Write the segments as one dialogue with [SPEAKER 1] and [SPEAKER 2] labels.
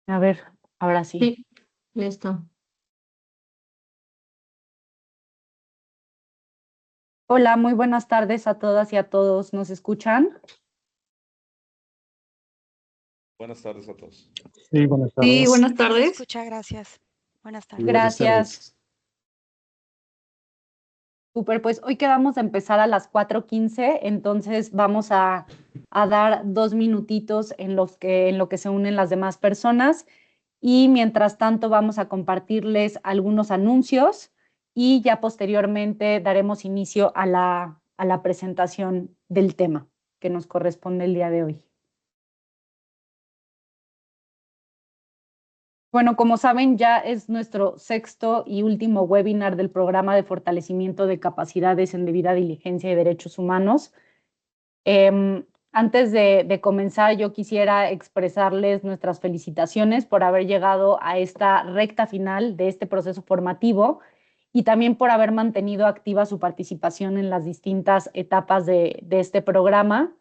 [SPEAKER 1] A ver, ahora sí.
[SPEAKER 2] Sí, listo.
[SPEAKER 1] Hola, muy buenas tardes a todas y a todos. ¿Nos escuchan?
[SPEAKER 3] Buenas tardes a todos.
[SPEAKER 4] Sí, buenas tardes.
[SPEAKER 2] Sí, buenas
[SPEAKER 5] Se
[SPEAKER 2] tardes.
[SPEAKER 5] escucha, gracias. Buenas tardes.
[SPEAKER 4] Buenas
[SPEAKER 1] Gracias.
[SPEAKER 4] tardes.
[SPEAKER 1] Súper, pues hoy quedamos a empezar a las 4:15, entonces vamos a dar 2 minutitos en lo que se unen las demás personas y mientras tanto vamos a compartirles algunos anuncios y ya posteriormente daremos inicio a la presentación del tema que nos corresponde el día de hoy. Bueno, como saben, ya es nuestro sexto y último webinar del programa de fortalecimiento de capacidades en debida diligencia y derechos humanos. Antes de comenzar, yo quisiera expresarles nuestras felicitaciones por haber llegado a esta recta final de este proceso formativo y también por haber mantenido activa su participación en las distintas etapas de este programa,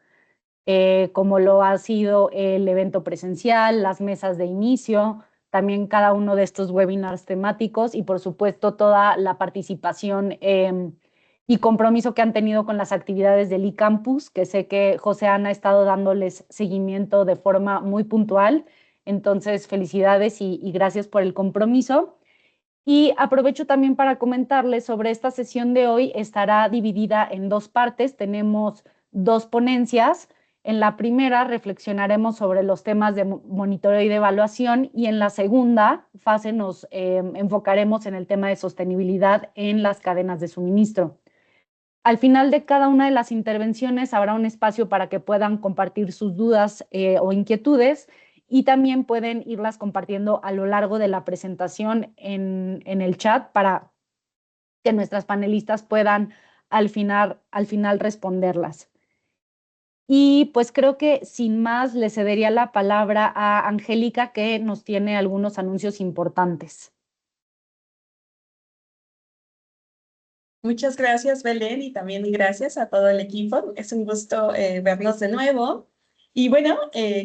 [SPEAKER 1] como lo ha sido el evento presencial, las mesas de inicio, también cada uno de estos webinars temáticos y por supuesto toda la participación y compromiso que han tenido con las actividades del eCampus, que sé que José Ana ha estado dándoles seguimiento de forma muy puntual. Entonces, felicidades y gracias por el compromiso. Y aprovecho también para comentarles sobre esta sesión de hoy. Estará dividida en dos partes. Tenemos dos ponencias. En la primera reflexionaremos sobre los temas de monitoreo y de evaluación y en la segunda fase nos enfocaremos en el tema de sostenibilidad en las cadenas de suministro. Al final de cada una de las intervenciones habrá un espacio para que puedan compartir sus dudas o inquietudes y también pueden irlas compartiendo a lo largo de la presentación en el chat para que nuestras panelistas puedan al final responderlas. Y pues creo que sin más le cedería la palabra a Angélica, que nos tiene algunos anuncios importantes.
[SPEAKER 6] Muchas gracias, Belén, y también gracias a todo el equipo. Es un gusto vernos de nuevo. Y bueno,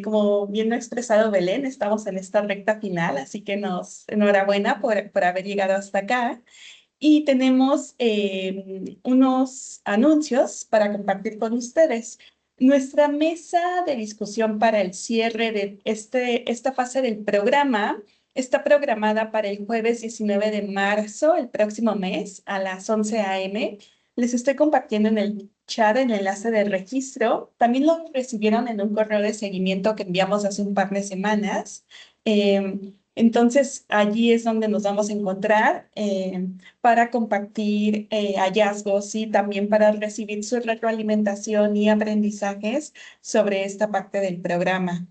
[SPEAKER 6] como bien lo ha expresado Belén, estamos en esta recta final, así que enhorabuena por haber llegado hasta acá. Y tenemos unos anuncios para compartir con ustedes. Nuestra mesa de discusión para el cierre de esta fase del programa está programada para el jueves 19 de marzo, el próximo mes, a las 11 a.m. Les estoy compartiendo en el chat el enlace de registro. También lo recibieron en un correo de seguimiento que enviamos hace un par de semanas. Entonces, allí es donde nos vamos a encontrar para compartir hallazgos y también para recibir su retroalimentación y aprendizajes sobre esta parte del programa.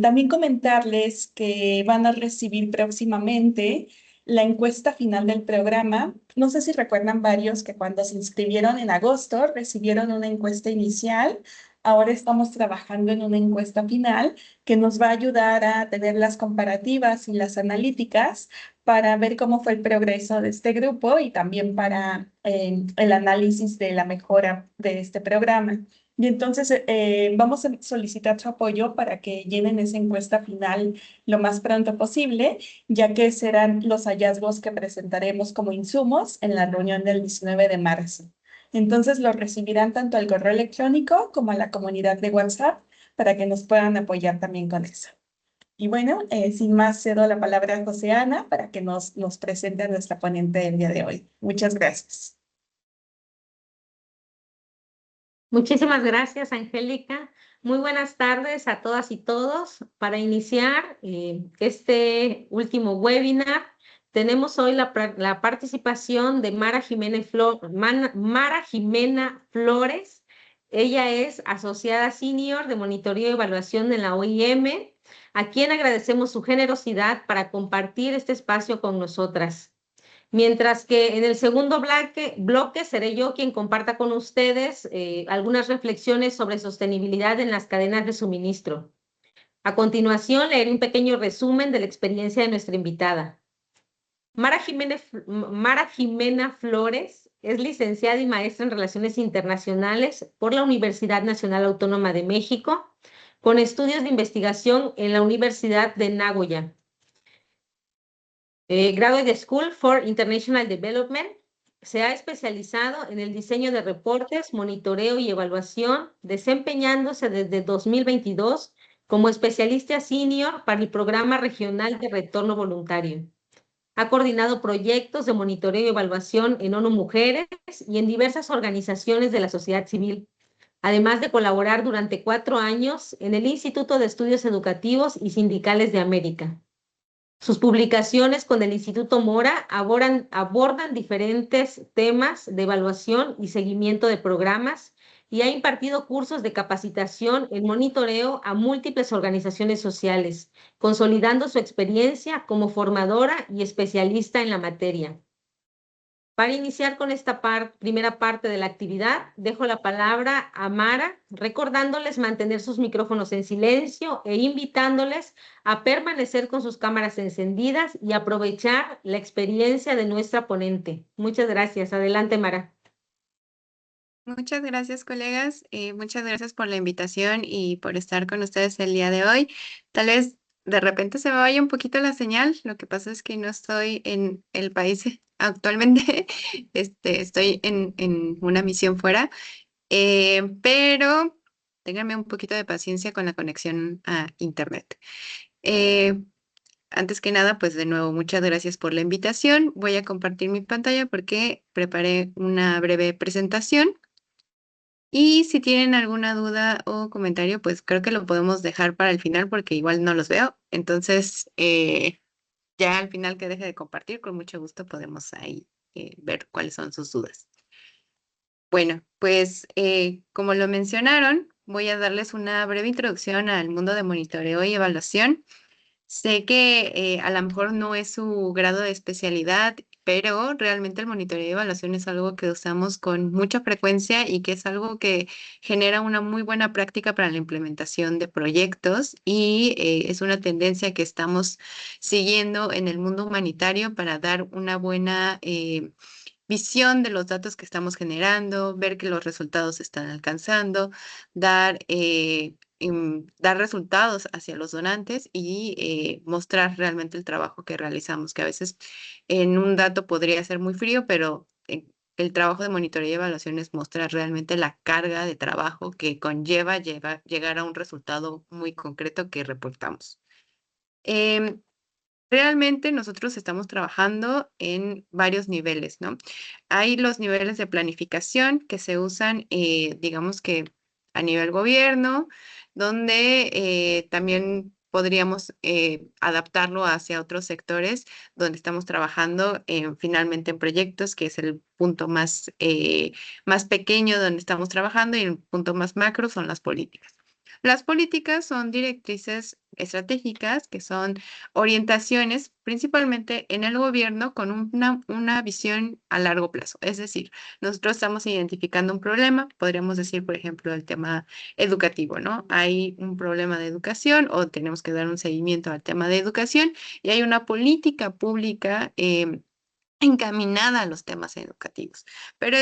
[SPEAKER 6] También comentarles que van a recibir próximamente la encuesta final del programa. No sé si recuerdan varios que cuando se inscribieron en agosto recibieron una encuesta inicial. Ahora estamos trabajando en una encuesta final que nos va a ayudar a tener las comparativas y las analíticas para ver cómo fue el progreso de este grupo y también para el análisis de la mejora de este programa. Y entonces vamos a solicitar su apoyo para que llenen esa encuesta final lo más pronto posible, ya que serán los hallazgos que presentaremos como insumos en la reunión del 19 de marzo. Entonces lo recibirán tanto al correo electrónico como a la comunidad de WhatsApp para que nos puedan apoyar también con eso. Y bueno, sin más, cedo la palabra a José Ana para que nos presente a nuestra ponente del día de hoy. Muchas gracias.
[SPEAKER 2] Muchísimas gracias, Angélica. Muy buenas tardes a todas y todos. Para iniciar este último webinar, tenemos hoy la participación de Mara Jimena Flores. Ella es asociada senior de monitoreo y evaluación en la OIM, a quien agradecemos su generosidad para compartir este espacio con nosotras. Mientras que en el segundo bloque seré yo quien comparta con ustedes algunas reflexiones sobre sostenibilidad en las cadenas de suministro. A continuación, leeré un pequeño resumen de la experiencia de nuestra invitada. Mara Jimena Flores es licenciada y maestra en Relaciones Internacionales por la Universidad Nacional Autónoma de México, con estudios de investigación en la Universidad de Nagoya. Graduate School for International Development. Se ha especializado en el diseño de reportes, monitoreo y evaluación, desempeñándose desde 2022 como especialista senior para el Programa Regional de Retorno Voluntario. Ha coordinado proyectos de monitoreo y evaluación en ONU Mujeres y en diversas organizaciones de la sociedad civil, además de colaborar durante 4 años en el Instituto de Estudios Educativos y Sindicales de América. Sus publicaciones con el Instituto Mora abordan diferentes temas de evaluación y seguimiento de programas y ha impartido cursos de capacitación en monitoreo a múltiples organizaciones sociales, consolidando su experiencia como formadora y especialista en la materia. Para iniciar con esta primera parte de la actividad, dejo la palabra a Mara, recordándoles mantener sus micrófonos en silencio e invitándoles a permanecer con sus cámaras encendidas y aprovechar la experiencia de nuestra ponente. Muchas gracias. Adelante, Mara.
[SPEAKER 5] Muchas gracias, colegas. Muchas gracias por la invitación y por estar con ustedes el día de hoy. Tal vez de repente se me vaya un poquito la señal. Lo que pasa es que no estoy en el país actualmente. Estoy en una misión fuera, pero ténganme un poquito de paciencia con la conexión a internet. Antes que nada, pues de nuevo, muchas gracias por la invitación. Voy a compartir mi pantalla porque preparé una breve presentación. Y si tienen alguna duda o comentario, pues creo que lo podemos dejar para el final porque igual no los veo. Entonces, ya al final que deje de compartir, con mucho gusto podemos ahí ver cuáles son sus dudas. Bueno, pues como lo mencionaron, voy a darles una breve introducción al mundo de monitoreo y evaluación. Sé que a lo mejor no es su grado de especialidad, pero realmente el monitoreo y evaluación es algo que usamos con mucha frecuencia y que es algo que genera una muy buena práctica para la implementación de proyectos y es una tendencia que estamos siguiendo en el mundo humanitario para dar una buena visión de los datos que estamos generando, ver que los resultados se están alcanzando, dar resultados hacia los donantes y mostrar realmente el trabajo que realizamos, que a veces en un dato podría ser muy frío, pero el trabajo de monitoreo y evaluación es mostrar realmente la carga de trabajo que conlleva llegar a un resultado muy concreto que reportamos. Realmente nosotros estamos trabajando en varios niveles, ¿no? Hay los niveles de planificación que se usan, digamos que a nivel gobierno, donde también podríamos adaptarlo hacia otros sectores donde estamos trabajando finalmente en proyectos, que es el punto más pequeño donde estamos trabajando y el punto más macro son las políticas. Las políticas son directrices estratégicas que son orientaciones principalmente en el gobierno con una visión a largo plazo. Es decir, nosotros estamos identificando un problema, podríamos decir, por ejemplo, el tema educativo, ¿no? Hay un problema de educación o tenemos que dar un seguimiento al tema de educación y hay una política pública encaminada a los temas educativos. Pero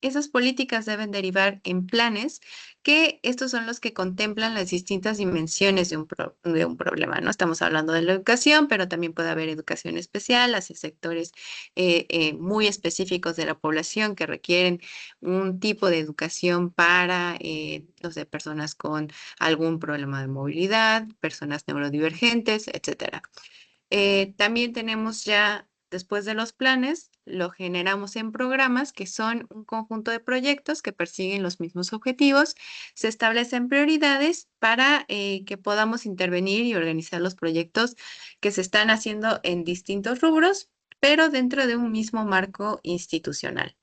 [SPEAKER 5] esas políticas deben derivar en planes que estos son los que contemplan las distintas dimensiones de un problema, ¿no? Estamos hablando de la educación, pero también puede haber educación especial hacia sectores muy específicos de la población que requieren un tipo de educación para, no sé, personas con algún problema de movilidad, personas neurodivergentes, etcétera. También tenemos ya, después de los planes, lo generamos en programas que son un conjunto de proyectos que persiguen los mismos objetivos. Se establecen prioridades para que podamos intervenir y organizar los proyectos que se están haciendo en distintos rubros, pero dentro de un mismo marco institucional.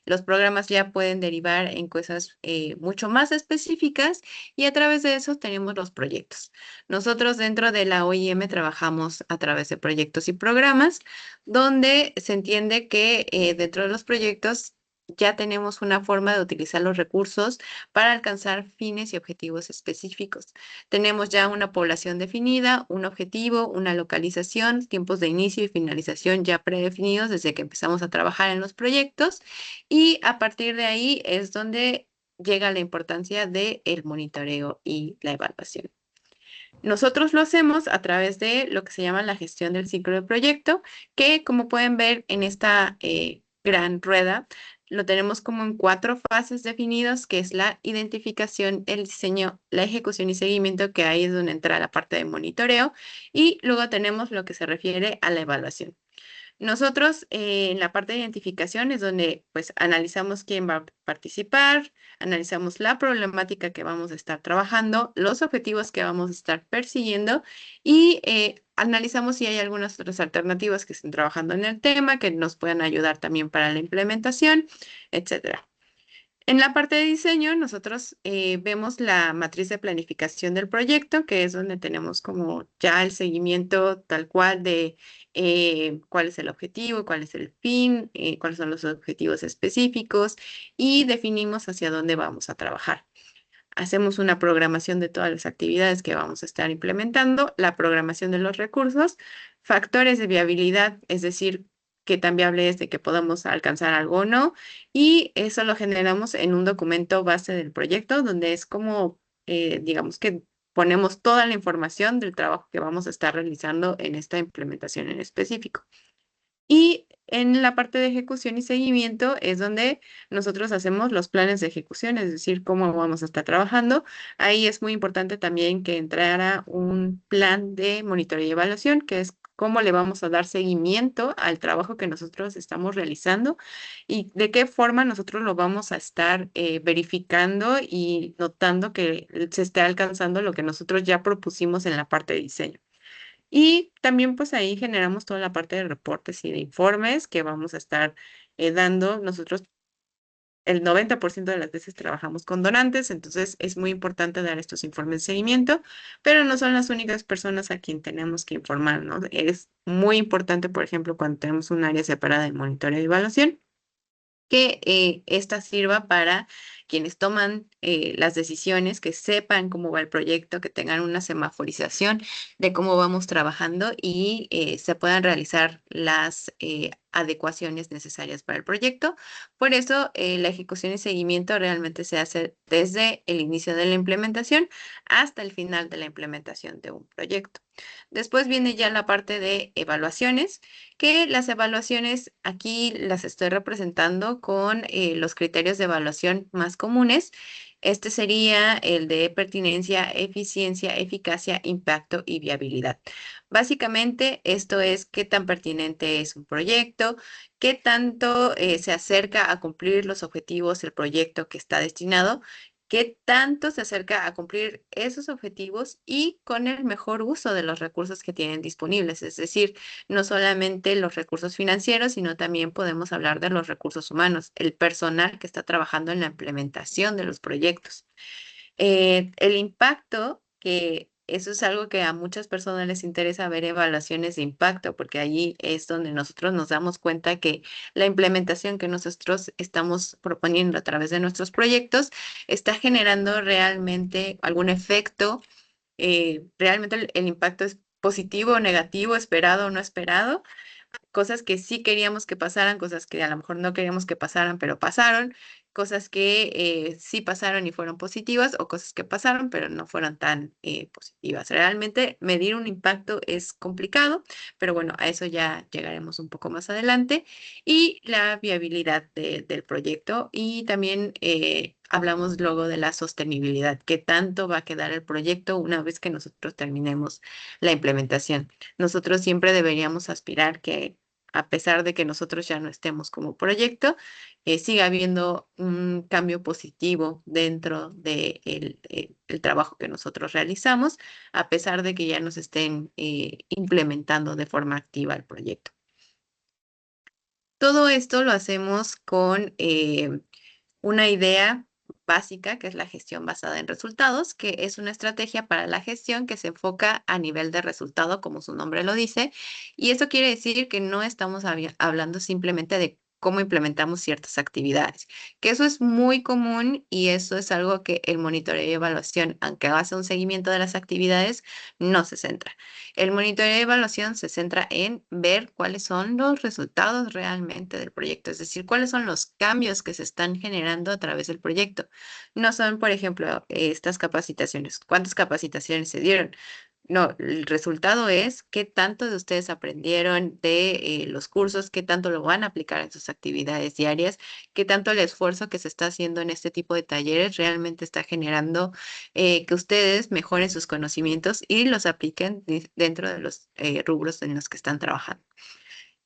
[SPEAKER 5] Los programas ya pueden derivar en cosas mucho más específicas y a través de eso tenemos los proyectos. Nosotros dentro de la OIM trabajamos a través de proyectos y programas, donde se entiende que dentro de los proyectos ya tenemos una forma de utilizar los recursos para alcanzar fines y objetivos específicos. Tenemos ya una población definida, un objetivo, una localización, tiempos de inicio y finalización ya predefinidos desde que empezamos a trabajar en los proyectos y a partir de ahí es donde llega la importancia del monitoreo y la evaluación. Nosotros lo hacemos a través de lo que se llama la gestión del ciclo de proyecto, que como pueden ver en esta gran rueda, lo tenemos como en 4 fases definidas, que es la identificación, el diseño, la ejecución y seguimiento, que ahí es donde entra la parte de monitoreo, y luego tenemos lo que se refiere a la evaluación. Nosotros en la parte de identificación es donde pues analizamos quién va a participar, analizamos la problemática que vamos a estar trabajando, los objetivos que vamos a estar persiguiendo y analizamos si hay algunas otras alternativas que estén trabajando en el tema, que nos puedan ayudar también para la implementación, etcétera. En la parte de diseño, nosotros vemos la matriz de planificación del proyecto, que es donde tenemos como ya el seguimiento tal cual de cuál es el objetivo, cuál es el fin, cuáles son los objetivos específicos y definimos hacia dónde vamos a trabajar. Hacemos una programación de todas las actividades que vamos a estar implementando, la programación de los recursos, factores de viabilidad, es decir, qué tan viable es de que podamos alcanzar algo o no, y eso lo generamos en un documento base del proyecto, donde es como, digamos que ponemos toda la información del trabajo que vamos a estar realizando en esta implementación en específico. Y en la parte de ejecución y seguimiento es donde nosotros hacemos los planes de ejecución, es decir, cómo vamos a estar trabajando. Ahí es muy importante también que entrara un plan de monitoreo y evaluación, que es cómo le vamos a dar seguimiento al trabajo que nosotros estamos realizando y de qué forma nosotros lo vamos a estar verificando y notando que se esté alcanzando lo que nosotros ya propusimos en la parte de diseño. Y también pues ahí generamos toda la parte de reportes y de informes que vamos a estar dando. Nosotros el 90% de las veces trabajamos con donantes, entonces es muy importante dar estos informes de seguimiento, pero no son las únicas personas a quien tenemos que informar, ¿no? Es muy importante, por ejemplo, cuando tenemos un área separada de monitoreo y evaluación, que esta sirva para quienes toman las decisiones, que sepan cómo va el proyecto, que tengan una semaforización de cómo vamos trabajando y se puedan realizar las adecuaciones necesarias para el proyecto. Por eso, la ejecución y seguimiento realmente se hace desde el inicio de la implementación hasta el final de la implementación de un proyecto. Después viene ya la parte de evaluaciones, que las evaluaciones aquí las estoy representando con los criterios de evaluación más comunes. Este sería el de pertinencia, eficiencia, eficacia, impacto y viabilidad. Básicamente, esto es qué tan pertinente es un proyecto, qué tanto se acerca a cumplir los objetivos del proyecto que está destinado, qué tanto se acerca a cumplir esos objetivos y con el mejor uso de los recursos que tienen disponibles. Es decir, no solamente los recursos financieros, sino también podemos hablar de los recursos humanos, el personal que está trabajando en la implementación de los proyectos. El impacto, que eso es algo que a muchas personas les interesa ver evaluaciones de impacto, porque allí es donde nosotros nos damos cuenta que la implementación que nosotros estamos proponiendo a través de nuestros proyectos está generando realmente algún efecto. Realmente el impacto es positivo o negativo, esperado o no esperado, cosas que sí queríamos que pasaran, cosas que a lo mejor no queríamos que pasaran, pero pasaron, cosas que sí pasaron y fueron positivas o cosas que pasaron, pero no fueron tan positivas. Realmente medir un impacto es complicado, pero bueno, a eso ya llegaremos un poco más adelante. Y la viabilidad del proyecto y también hablamos luego de la sostenibilidad, qué tanto va a quedar el proyecto una vez que nosotros terminemos la implementación. Nosotros siempre deberíamos aspirar que a pesar de que nosotros ya no estemos como proyecto, siga habiendo un cambio positivo dentro del el trabajo que nosotros realizamos, a pesar de que ya nos estén implementando de forma activa el proyecto. Todo esto lo hacemos con una idea básica, que es la gestión basada en resultados, que es una estrategia para la gestión que se enfoca a nivel de resultado, como su nombre lo dice. Y eso quiere decir que no estamos hablando simplemente de cómo implementamos ciertas actividades, que eso es muy común y eso es algo que el monitoreo y evaluación, aunque hace un seguimiento de las actividades, no se centra. El monitoreo y evaluación se centra en ver cuáles son los resultados realmente del proyecto, es decir, cuáles son los cambios que se están generando a través del proyecto. No son, por ejemplo, estas capacitaciones, cuántas capacitaciones se dieron. No, el resultado es qué tanto de ustedes aprendieron de los cursos, qué tanto lo van a aplicar en sus actividades diarias, qué tanto el esfuerzo que se está haciendo en este tipo de talleres realmente está generando que ustedes mejoren sus conocimientos y los apliquen dentro de los rubros en los que están trabajando.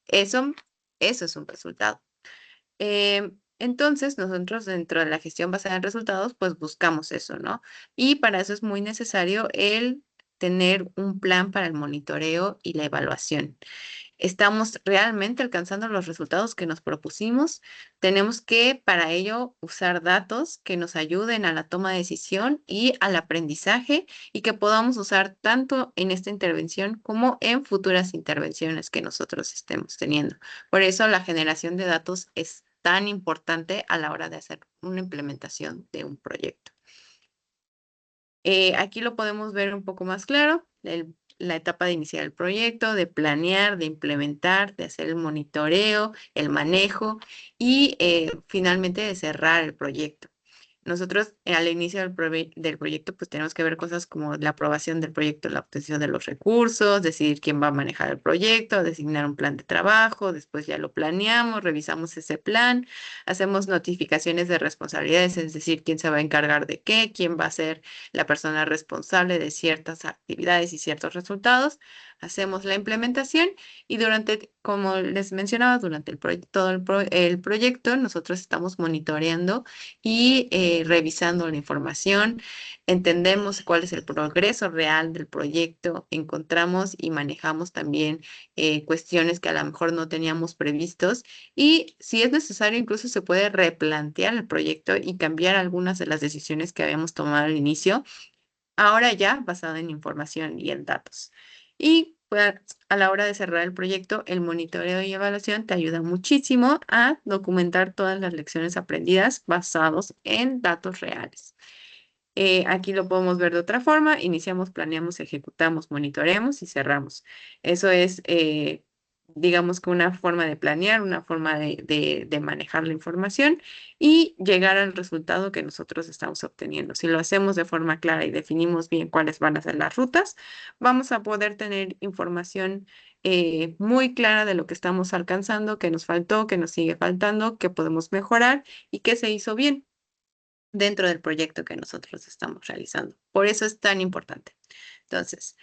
[SPEAKER 5] Eso, eso es un resultado. Entonces, nosotros dentro de la gestión basada en resultados, pues buscamos eso, ¿no? Y para eso es muy necesario el tener un plan para el monitoreo y la evaluación. ¿Estamos realmente alcanzando los resultados que nos propusimos? Tenemos que, para ello, usar datos que nos ayuden a la toma de decisión y al aprendizaje y que podamos usar tanto en esta intervención como en futuras intervenciones que nosotros estemos teniendo. Por eso la generación de datos es tan importante a la hora de hacer una implementación de un proyecto. Aquí lo podemos ver un poco más claro, la etapa de iniciar el proyecto, de planear, de implementar, de hacer el monitoreo, el manejo y finalmente de cerrar el proyecto. Nosotros al inicio del proyecto pues tenemos que ver cosas como la aprobación del proyecto, la obtención de los recursos, decidir quién va a manejar el proyecto, designar un plan de trabajo, después ya lo planeamos, revisamos ese plan, hacemos notificaciones de responsabilidades, es decir, quién se va a encargar de qué, quién va a ser la persona responsable de ciertas actividades y ciertos resultados, hacemos la implementación y durante, como les mencionaba, durante todo el proyecto nosotros estamos monitoreando y revisando la información, entendemos cuál es el progreso real del proyecto, encontramos y manejamos también cuestiones que a lo mejor no teníamos previstos y si es necesario incluso se puede replantear el proyecto y cambiar algunas de las decisiones que habíamos tomado al inicio, ahora ya basado en información y en datos. Y pues, a la hora de cerrar el proyecto, el monitoreo y evaluación te ayuda muchísimo a documentar todas las lecciones aprendidas basados en datos reales. Aquí lo podemos ver de otra forma. Iniciamos, planeamos, ejecutamos, monitoreamos y cerramos. Eso es, digamos que una forma de planear, una forma de manejar la información y llegar al resultado que nosotros estamos obteniendo. Si lo hacemos de forma clara y definimos bien cuáles van a ser las rutas, vamos a poder tener información muy clara de lo que estamos alcanzando, qué nos faltó, qué nos sigue faltando, qué podemos mejorar y qué se hizo bien dentro del proyecto que nosotros estamos realizando. Por eso es tan importante. Entonces,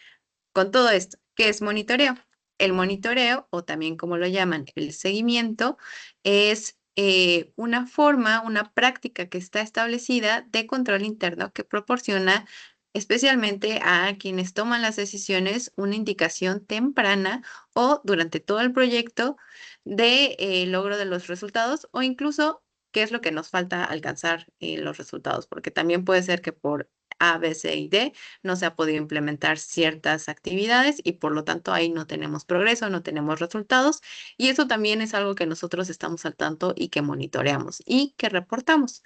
[SPEAKER 5] con todo esto, ¿qué es monitoreo? El monitoreo, o también como lo llaman, el seguimiento, es una forma, una práctica que está establecida de control interno que proporciona especialmente a quienes toman las decisiones una indicación temprana o durante todo el proyecto de logro de los resultados o incluso qué es lo que nos falta alcanzar los resultados, porque también puede ser que por A, B, C y D no se ha podido implementar ciertas actividades y por lo tanto ahí no tenemos progreso, no tenemos resultados y eso también es algo que nosotros estamos al tanto y que monitoreamos y que reportamos,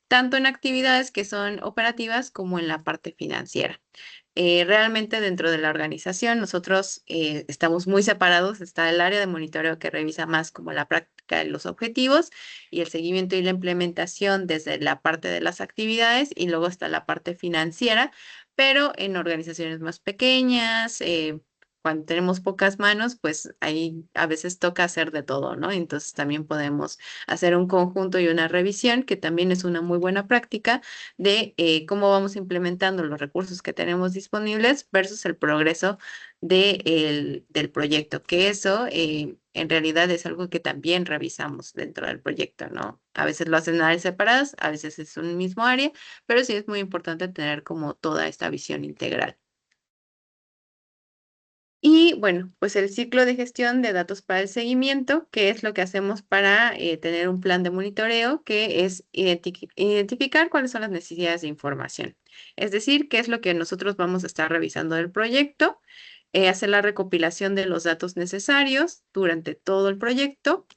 [SPEAKER 5] tanto en actividades que son operativas como en la parte financiera. Realmente dentro de la organización nosotros estamos muy separados. Está el área de monitoreo que revisa más como la práctica de los objetivos y el seguimiento y la implementación desde la parte de las actividades y luego está la parte financiera, pero en organizaciones más pequeñas, cuando tenemos pocas manos, pues ahí a veces toca hacer de todo, ¿no? Entonces también podemos hacer un conjunto y una revisión, que también es una muy buena práctica de cómo vamos implementando los recursos que tenemos disponibles versus el progreso del proyecto, que eso en realidad es algo que también revisamos dentro del proyecto, ¿no? A veces lo hacen en áreas separadas, a veces es un mismo área, pero sí es muy importante tener como toda esta visión integral. Y bueno, pues el ciclo de gestión de datos para el seguimiento, que es lo que hacemos para tener un plan de monitoreo, que es identificar cuáles son las necesidades de información. Es decir, qué es lo que nosotros vamos a estar revisando del proyecto, hacer la recopilación de los datos necesarios durante todo el proyecto,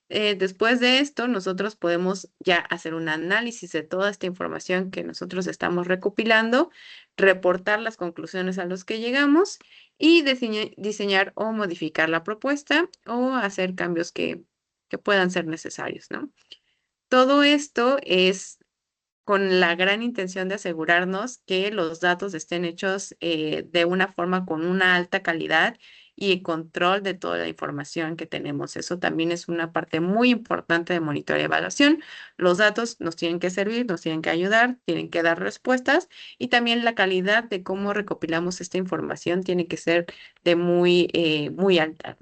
[SPEAKER 5] Después de esto, nosotros podemos ya hacer un análisis de toda esta información que nosotros estamos recopilando, reportar las conclusiones a las que llegamos y diseñar o modificar la propuesta o hacer cambios que puedan ser necesarios, ¿no? Todo esto es con la gran intención de asegurarnos que los datos estén hechos de una forma con una alta calidad y control de toda la información que tenemos. Eso también es una parte muy importante de monitoreo y evaluación. Los datos nos tienen que servir, nos tienen que ayudar, tienen que dar respuestas y también la calidad de cómo recopilamos esta información tiene que ser de muy alta.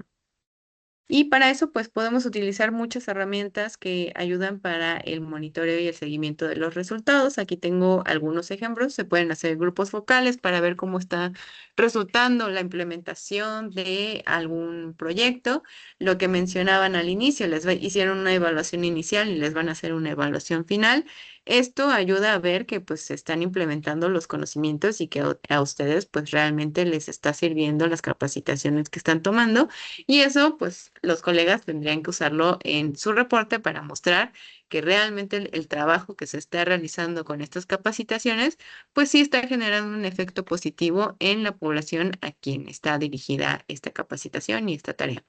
[SPEAKER 5] Y para eso, pues podemos utilizar muchas herramientas que ayudan para el monitoreo y el seguimiento de los resultados. Aquí tengo algunos ejemplos. Se pueden hacer grupos focales para ver cómo está resultando la implementación de algún proyecto. Lo que mencionaban al inicio, hicieron una evaluación inicial y les van a hacer una evaluación final. Esto ayuda a ver que pues se están implementando los conocimientos y que a ustedes pues realmente les está sirviendo las capacitaciones que están tomando. Y eso, pues, los colegas tendrían que usarlo en su reporte para mostrar que realmente el trabajo que se está realizando con estas capacitaciones, pues sí está generando un efecto positivo en la población a quien está dirigida esta capacitación y esta tarea.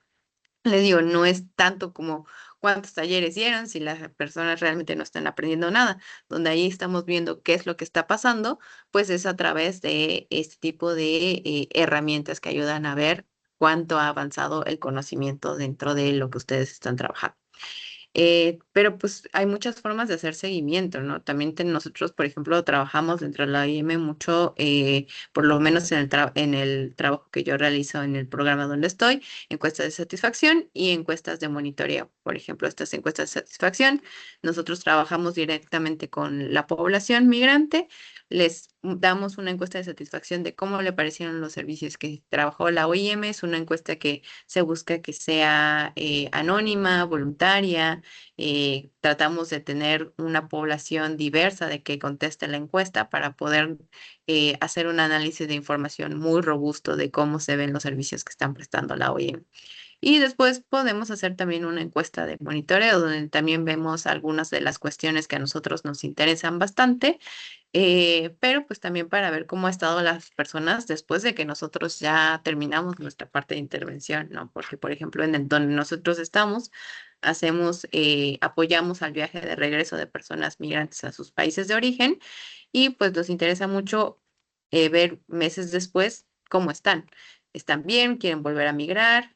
[SPEAKER 5] Les digo, no es tanto como cuántos talleres dieron, si las personas realmente no están aprendiendo nada, donde ahí estamos viendo qué es lo que está pasando, pues es a través de este tipo de herramientas que ayudan a ver cuánto ha avanzado el conocimiento dentro de lo que ustedes están trabajando. Pero pues hay muchas formas de hacer seguimiento, ¿no? También nosotros, por ejemplo, trabajamos dentro de la OIM mucho, por lo menos en el trabajo que yo realizo en el programa donde estoy, encuestas de satisfacción y encuestas de monitoreo. Por ejemplo, estas encuestas de satisfacción, nosotros trabajamos directamente con la población migrante, les damos una encuesta de satisfacción de cómo le parecieron los servicios que trabajó la OIM. Es una encuesta que se busca que sea anónima, voluntaria. Tratamos de tener una población diversa de que conteste la encuesta para poder hacer un análisis de información muy robusto de cómo se ven los servicios que están prestando la OIM. Y después podemos hacer también una encuesta de monitoreo, donde también vemos algunas de las cuestiones que a nosotros nos interesan bastante, pero pues también para ver cómo han estado las personas después de que nosotros ya terminamos nuestra parte de intervención, ¿no? Porque, por ejemplo, donde nosotros estamos, apoyamos al viaje de regreso de personas migrantes a sus países de origen y pues nos interesa mucho ver meses después cómo están. ¿Están bien? ¿Quieren volver a migrar?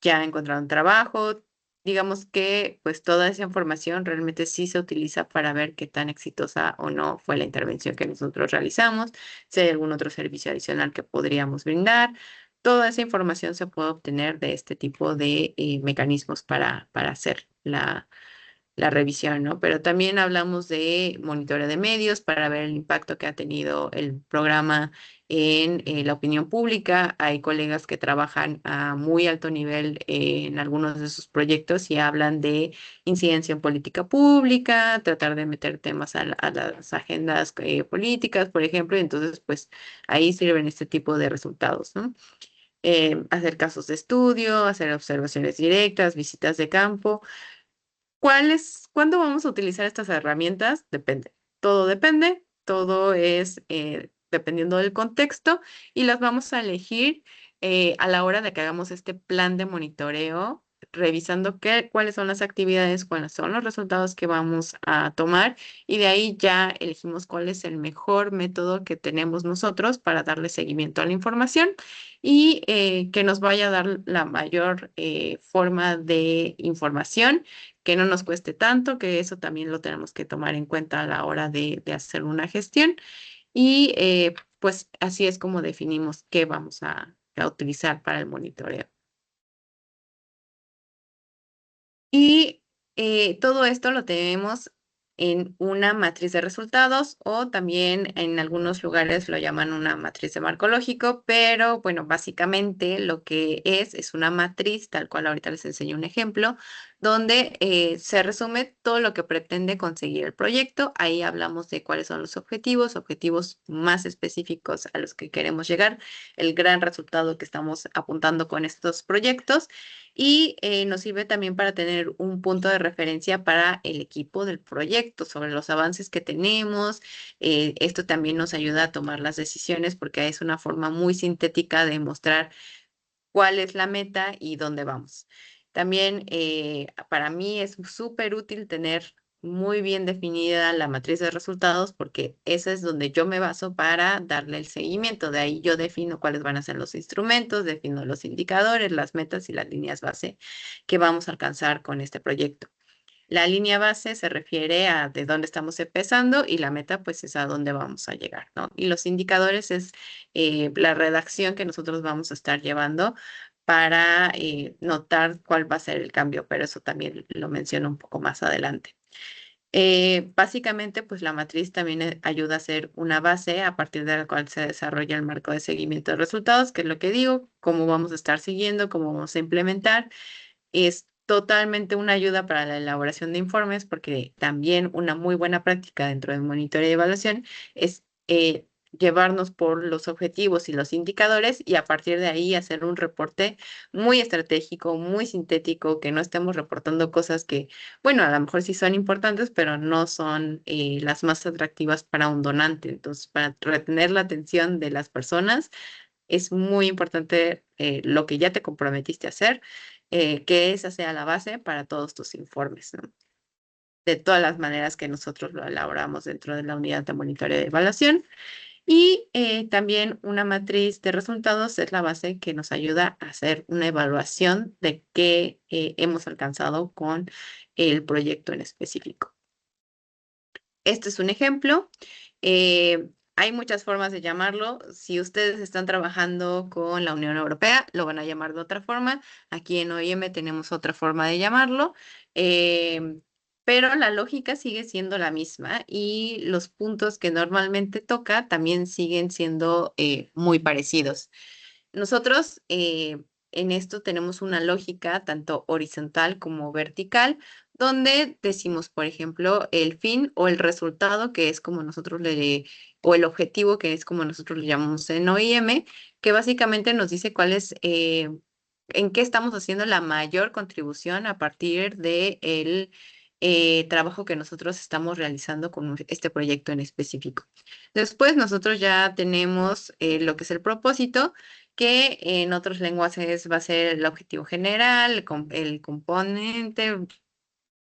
[SPEAKER 5] Ya encontraron trabajo. Digamos que pues toda esa información realmente sí se utiliza para ver qué tan exitosa o no fue la intervención que nosotros realizamos, si hay algún otro servicio adicional que podríamos brindar. Toda esa información se puede obtener de este tipo de mecanismos para hacer la revisión, ¿no? Pero también hablamos de monitoreo de medios para ver el impacto que ha tenido el programa en la opinión pública. Hay colegas que trabajan a muy alto nivel en algunos de sus proyectos y hablan de incidencia en política pública, tratar de meter temas a las agendas políticas, por ejemplo, y entonces, pues ahí sirven este tipo de resultados, ¿no? Hacer casos de estudio, hacer observaciones directas, visitas de campo. ¿Cuándo vamos a utilizar estas herramientas? Depende. Todo depende, todo es dependiendo del contexto y las vamos a elegir a la hora de que hagamos este plan de monitoreo, revisando cuáles son las actividades, cuáles son los resultados que vamos a tomar y de ahí ya elegimos cuál es el mejor método que tenemos nosotros para darle seguimiento a la información y que nos vaya a dar la mayor forma de información que no nos cueste tanto, que eso también lo tenemos que tomar en cuenta a la hora de hacer una gestión. Y pues así es como definimos qué vamos a utilizar para el monitoreo. Y todo esto lo tenemos en una matriz de resultados o también en algunos lugares lo llaman una matriz de marco lógico, pero bueno, básicamente lo que es una matriz, tal cual ahorita les enseño un ejemplo, donde se resume todo lo que pretende conseguir el proyecto. Ahí hablamos de cuáles son los objetivos más específicos a los que queremos llegar, el gran resultado que estamos apuntando con estos proyectos y nos sirve también para tener un punto de referencia para el equipo del proyecto sobre los avances que tenemos. Esto también nos ayuda a tomar las decisiones porque es una forma muy sintética de mostrar cuál es la meta y dónde vamos. También para mí es súper útil tener muy bien definida la matriz de resultados porque esa es donde yo me baso para darle el seguimiento. De ahí yo defino cuáles van a ser los instrumentos, defino los indicadores, las metas y las líneas base que vamos a alcanzar con este proyecto. La línea base se refiere a de dónde estamos empezando y la meta pues es a dónde vamos a llegar, ¿no? Y los indicadores es la redacción que nosotros vamos a estar llevando para notar cuál va a ser el cambio, pero eso también lo menciono un poco más adelante. Básicamente, pues la matriz también ayuda a ser una base a partir de la cual se desarrolla el marco de seguimiento de resultados, que es lo que digo, cómo vamos a estar siguiendo, cómo vamos a implementar. Es totalmente una ayuda para la elaboración de informes porque también una muy buena práctica dentro del monitoreo y evaluación es llevarnos por los objetivos y los indicadores y a partir de ahí hacer un reporte muy estratégico, muy sintético, que no estemos reportando cosas que, bueno, a lo mejor sí son importantes, pero no son las más atractivas para un donante. Entonces, para retener la atención de las personas, es muy importante lo que ya te comprometiste a hacer, que esa sea la base para todos tus informes, ¿no? De todas las maneras que nosotros lo elaboramos dentro de la unidad de monitoreo y evaluación. Y también una matriz de resultados es la base que nos ayuda a hacer una evaluación de qué hemos alcanzado con el proyecto en específico. Este es un ejemplo. Hay muchas formas de llamarlo. Si ustedes están trabajando con la Unión Europea, lo van a llamar de otra forma. Aquí en OIM tenemos otra forma de llamarlo. Pero la lógica sigue siendo la misma y los puntos que normalmente toca también siguen siendo muy parecidos. Nosotros en esto tenemos una lógica tanto horizontal como vertical, donde decimos, por ejemplo, el fin o el resultado, que es como nosotros o el objetivo, que es como nosotros le llamamos en OIM, que básicamente nos dice cuál es, en qué estamos haciendo la mayor contribución a partir del trabajo que nosotros estamos realizando con este proyecto en específico. Después nosotros ya tenemos lo que es el propósito, que en otros lenguajes va a ser el objetivo general, el componente,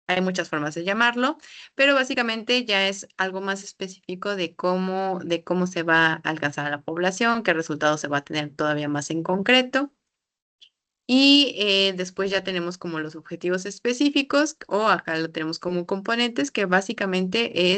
[SPEAKER 5] hay muchas formas de llamarlo, pero básicamente ya es algo más específico de cómo se va a alcanzar a la población, qué resultados se va a tener todavía más en concreto. Y después ya tenemos como los objetivos específicos o acá lo tenemos como componentes que básicamente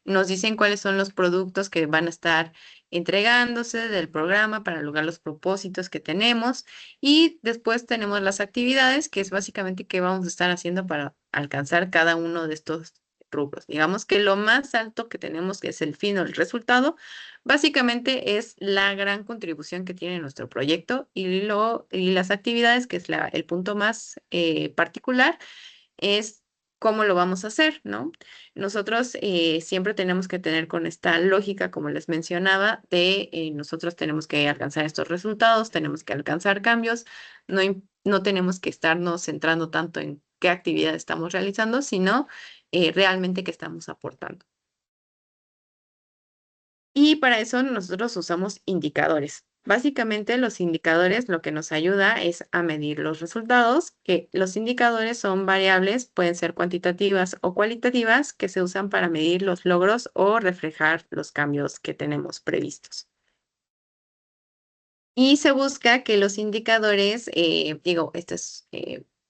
[SPEAKER 5] nos dicen cuáles son los productos que van a estar entregándose del programa para lograr los propósitos que tenemos. Y después tenemos las actividades, que es básicamente qué vamos a estar haciendo para alcanzar cada uno de estos rubros. Digamos que lo más alto que tenemos, que es el fin o el resultado, básicamente es la gran contribución que tiene nuestro proyecto y las actividades, que es el punto más particular, es cómo lo vamos a hacer, ¿no? Nosotros siempre tenemos que tener con esta lógica, como les mencionaba, de nosotros tenemos que alcanzar estos resultados, tenemos que alcanzar cambios, no tenemos que estarnos centrando tanto en qué actividad estamos realizando, sino realmente qué estamos aportando. Y para eso nosotros usamos indicadores. Básicamente los indicadores lo que nos ayuda es a medir los resultados, que los indicadores son variables, pueden ser cuantitativas o cualitativas, que se usan para medir los logros o reflejar los cambios que tenemos previstos. Y se busca que los indicadores, esta es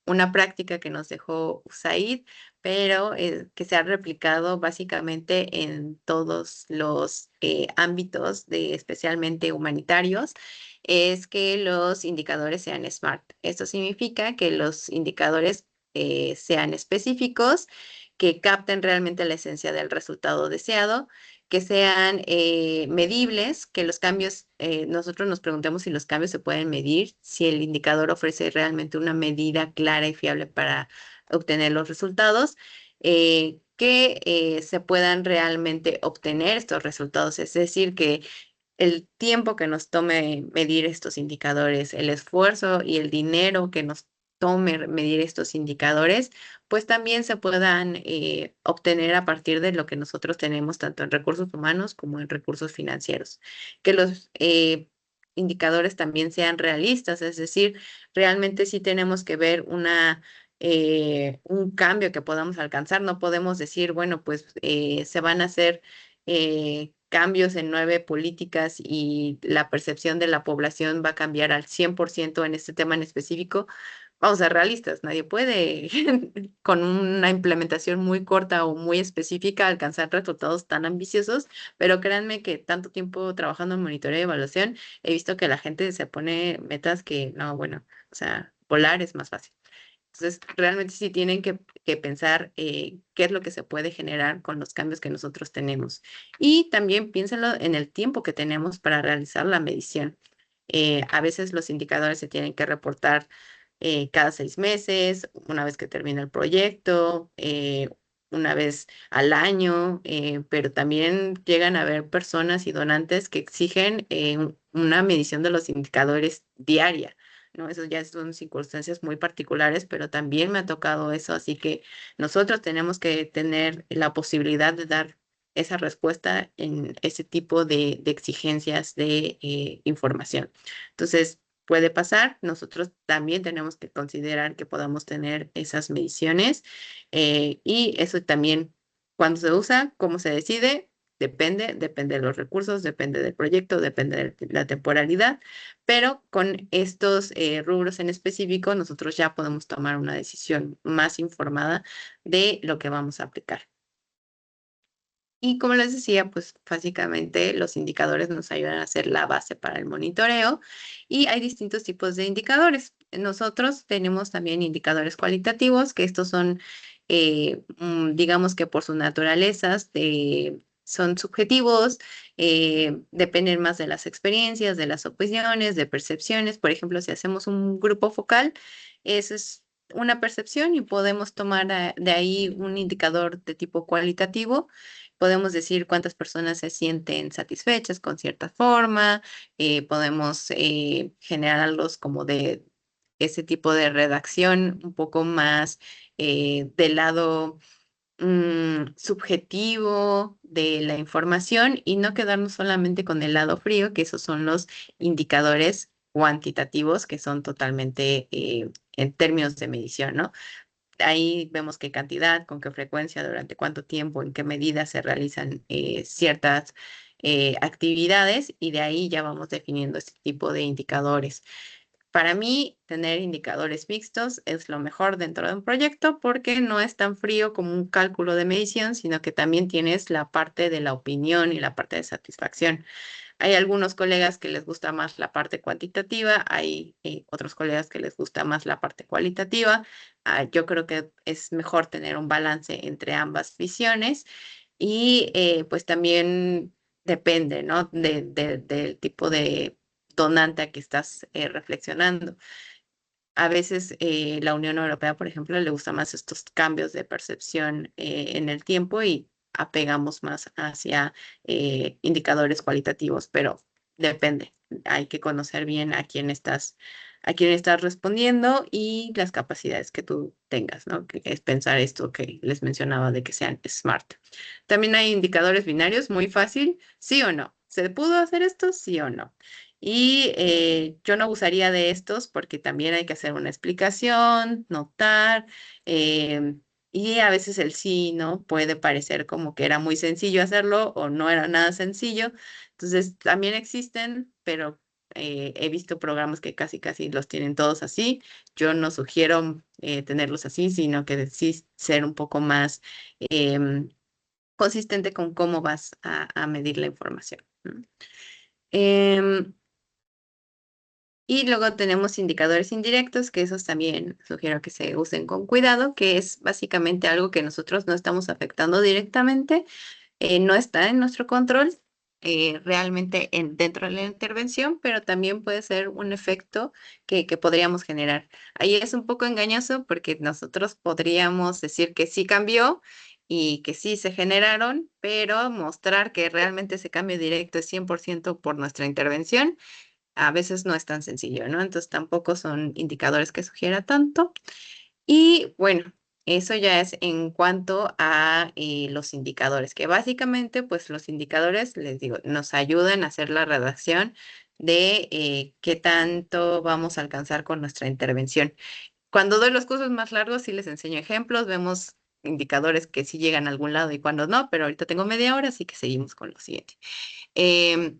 [SPEAKER 5] una práctica que nos dejó USAID, pero que se ha replicado básicamente en todos los ámbitos, especialmente humanitarios, es que los indicadores sean SMART. Esto significa que los indicadores sean específicos, que capten realmente la esencia del resultado deseado, que sean medibles, que los cambios, nosotros nos preguntamos si los cambios se pueden medir, si el indicador ofrece realmente una medida clara y fiable para obtener los resultados, que se puedan realmente obtener estos resultados. Es decir, que el tiempo que nos tome medir estos indicadores, el esfuerzo y el dinero que nos tome medir estos indicadores, pues también se puedan obtener a partir de lo que nosotros tenemos, tanto en recursos humanos como en recursos financieros. Que los indicadores también sean realistas, es decir, realmente sí tenemos que ver un cambio que podamos alcanzar. No podemos decir, bueno, pues se van a hacer cambios en 9 políticas y la percepción de la población va a cambiar al 100% en este tema en específico. Vamos a ser realistas, nadie puede con una implementación muy corta o muy específica alcanzar resultados tan ambiciosos, pero créanme que tanto tiempo trabajando en monitoreo y evaluación, he visto que la gente se pone metas que, no, bueno, o sea, volar es más fácil. Entonces, realmente sí tienen que pensar qué es lo que se puede generar con los cambios que nosotros tenemos. Y también piénsenlo en el tiempo que tenemos para realizar la medición. A veces los indicadores se tienen que reportar cada 6 meses, una vez que termina el proyecto, una vez al año, pero también llegan a haber personas y donantes que exigen una medición de los indicadores diaria. ¿No? Eso ya son circunstancias muy particulares, pero también me ha tocado eso, así que nosotros tenemos que tener la posibilidad de dar esa respuesta en ese tipo de exigencias de información. Entonces, puede pasar, nosotros también tenemos que considerar que podamos tener esas mediciones y eso también, cuando se usa, cómo se decide, depende de los recursos, depende del proyecto, depende de la temporalidad, pero con estos rubros en específico, nosotros ya podemos tomar una decisión más informada de lo que vamos a aplicar. Y como les decía, pues básicamente los indicadores nos ayudan a hacer la base para el monitoreo y hay distintos tipos de indicadores. Nosotros tenemos también indicadores cualitativos, que estos son, digamos que por su naturaleza, son subjetivos, dependen más de las experiencias, de las opiniones, de percepciones. Por ejemplo, si hacemos un grupo focal, eso es una percepción y podemos tomar de ahí un indicador de tipo cualitativo. Podemos decir cuántas personas se sienten satisfechas con cierta forma, podemos generarlos como de ese tipo de redacción un poco más del lado subjetivo de la información y no quedarnos solamente con el lado frío, que esos son los indicadores cuantitativos, que son totalmente en términos de medición, ¿no? Ahí vemos qué cantidad, con qué frecuencia, durante cuánto tiempo, en qué medida se realizan ciertas actividades y de ahí ya vamos definiendo este tipo de indicadores. Para mí, tener indicadores mixtos es lo mejor dentro de un proyecto porque no es tan frío como un cálculo de medición, sino que también tienes la parte de la opinión y la parte de satisfacción. Hay algunos colegas que les gusta más la parte cuantitativa, hay otros colegas que les gusta más la parte cualitativa. Yo creo que es mejor tener un balance entre ambas visiones y pues también depende, ¿no? Del tipo de donante a que estás reflexionando. A veces la Unión Europea, por ejemplo, le gusta más estos cambios de percepción en el tiempo y apegamos más hacia indicadores cualitativos, pero depende. Hay que conocer bien a quién estás respondiendo y las capacidades que tú tengas, ¿no? Que es pensar esto que les mencionaba de que sean smart. También hay indicadores binarios, muy fácil, sí o no. ¿Se pudo hacer esto? Sí o no. Y yo no usaría de estos porque también hay que hacer una explicación, notar, y a veces el sí, ¿no? Puede parecer como que era muy sencillo hacerlo o no era nada sencillo. Entonces, también existen, pero he visto programas que casi, casi los tienen todos así. Yo no sugiero tenerlos así, sino que sí ser un poco más consistente con cómo vas a medir la información. ¿No? Y luego tenemos indicadores indirectos, que esos también sugiero que se usen con cuidado, que es básicamente algo que nosotros no estamos afectando directamente, no está en nuestro control, realmente dentro de la intervención, pero también puede ser un efecto que podríamos generar. Ahí es un poco engañoso porque nosotros podríamos decir que sí cambió y que sí se generaron, pero mostrar que realmente ese cambio directo es 100% por nuestra intervención, a veces no es tan sencillo, ¿no? Entonces tampoco son indicadores que sugiera tanto. Y bueno, eso ya es en cuanto a los indicadores, que básicamente, pues los indicadores, les digo, nos ayudan a hacer la redacción de qué tanto vamos a alcanzar con nuestra intervención. Cuando doy los cursos más largos, sí les enseño ejemplos, vemos indicadores que sí llegan a algún lado y cuando no, pero ahorita tengo media hora, así que seguimos con lo siguiente. Em,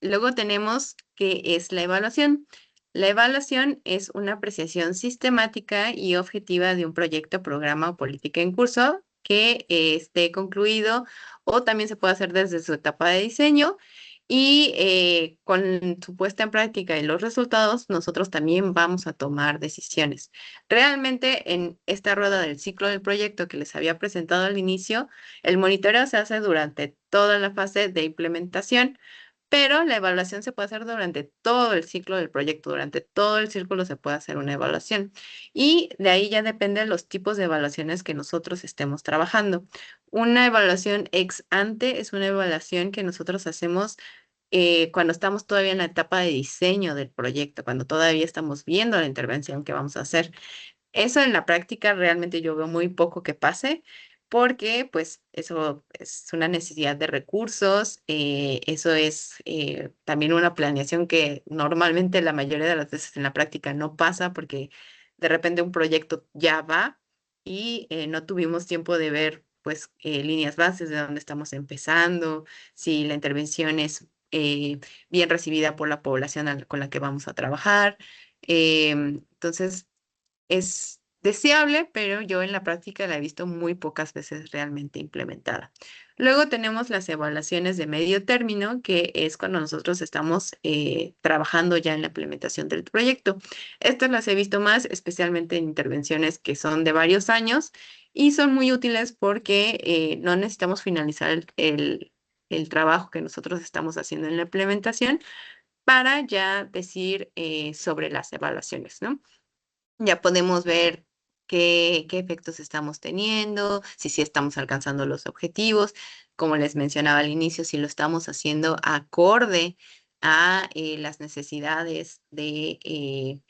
[SPEAKER 5] Luego tenemos qué es la evaluación. La evaluación es una apreciación sistemática y objetiva de un proyecto, programa o política en curso que esté concluido o también se puede hacer desde su etapa de diseño y con su puesta en práctica y los resultados, nosotros también vamos a tomar decisiones. Realmente en esta rueda del ciclo del proyecto que les había presentado al inicio, el monitoreo se hace durante toda la fase de implementación, pero la evaluación se puede hacer durante todo el ciclo del proyecto, durante todo el círculo se puede hacer una evaluación. Y de ahí ya dependen los tipos de evaluaciones que nosotros estemos trabajando. Una evaluación ex ante es una evaluación que nosotros hacemos cuando estamos todavía en la etapa de diseño del proyecto, cuando todavía estamos viendo la intervención que vamos a hacer. Eso en la práctica realmente yo veo muy poco que pase porque pues eso es una necesidad de recursos, eso es también una planeación que normalmente la mayoría de las veces en la práctica no pasa porque de repente un proyecto ya va y no tuvimos tiempo de ver pues líneas bases de dónde estamos empezando, si la intervención es bien recibida por la población con la que vamos a trabajar. Entonces, es deseable, pero yo en la práctica la he visto muy pocas veces realmente implementada. Luego tenemos las evaluaciones de medio término, que es cuando nosotros estamos trabajando ya en la implementación del proyecto. Estas las he visto más, especialmente en intervenciones que son de varios años y son muy útiles porque no necesitamos finalizar el trabajo que nosotros estamos haciendo en la implementación para ya decir sobre las evaluaciones, ¿no? Ya podemos ver qué efectos estamos teniendo, si sí estamos alcanzando los objetivos, como les mencionaba al inicio, si lo estamos haciendo acorde a las necesidades de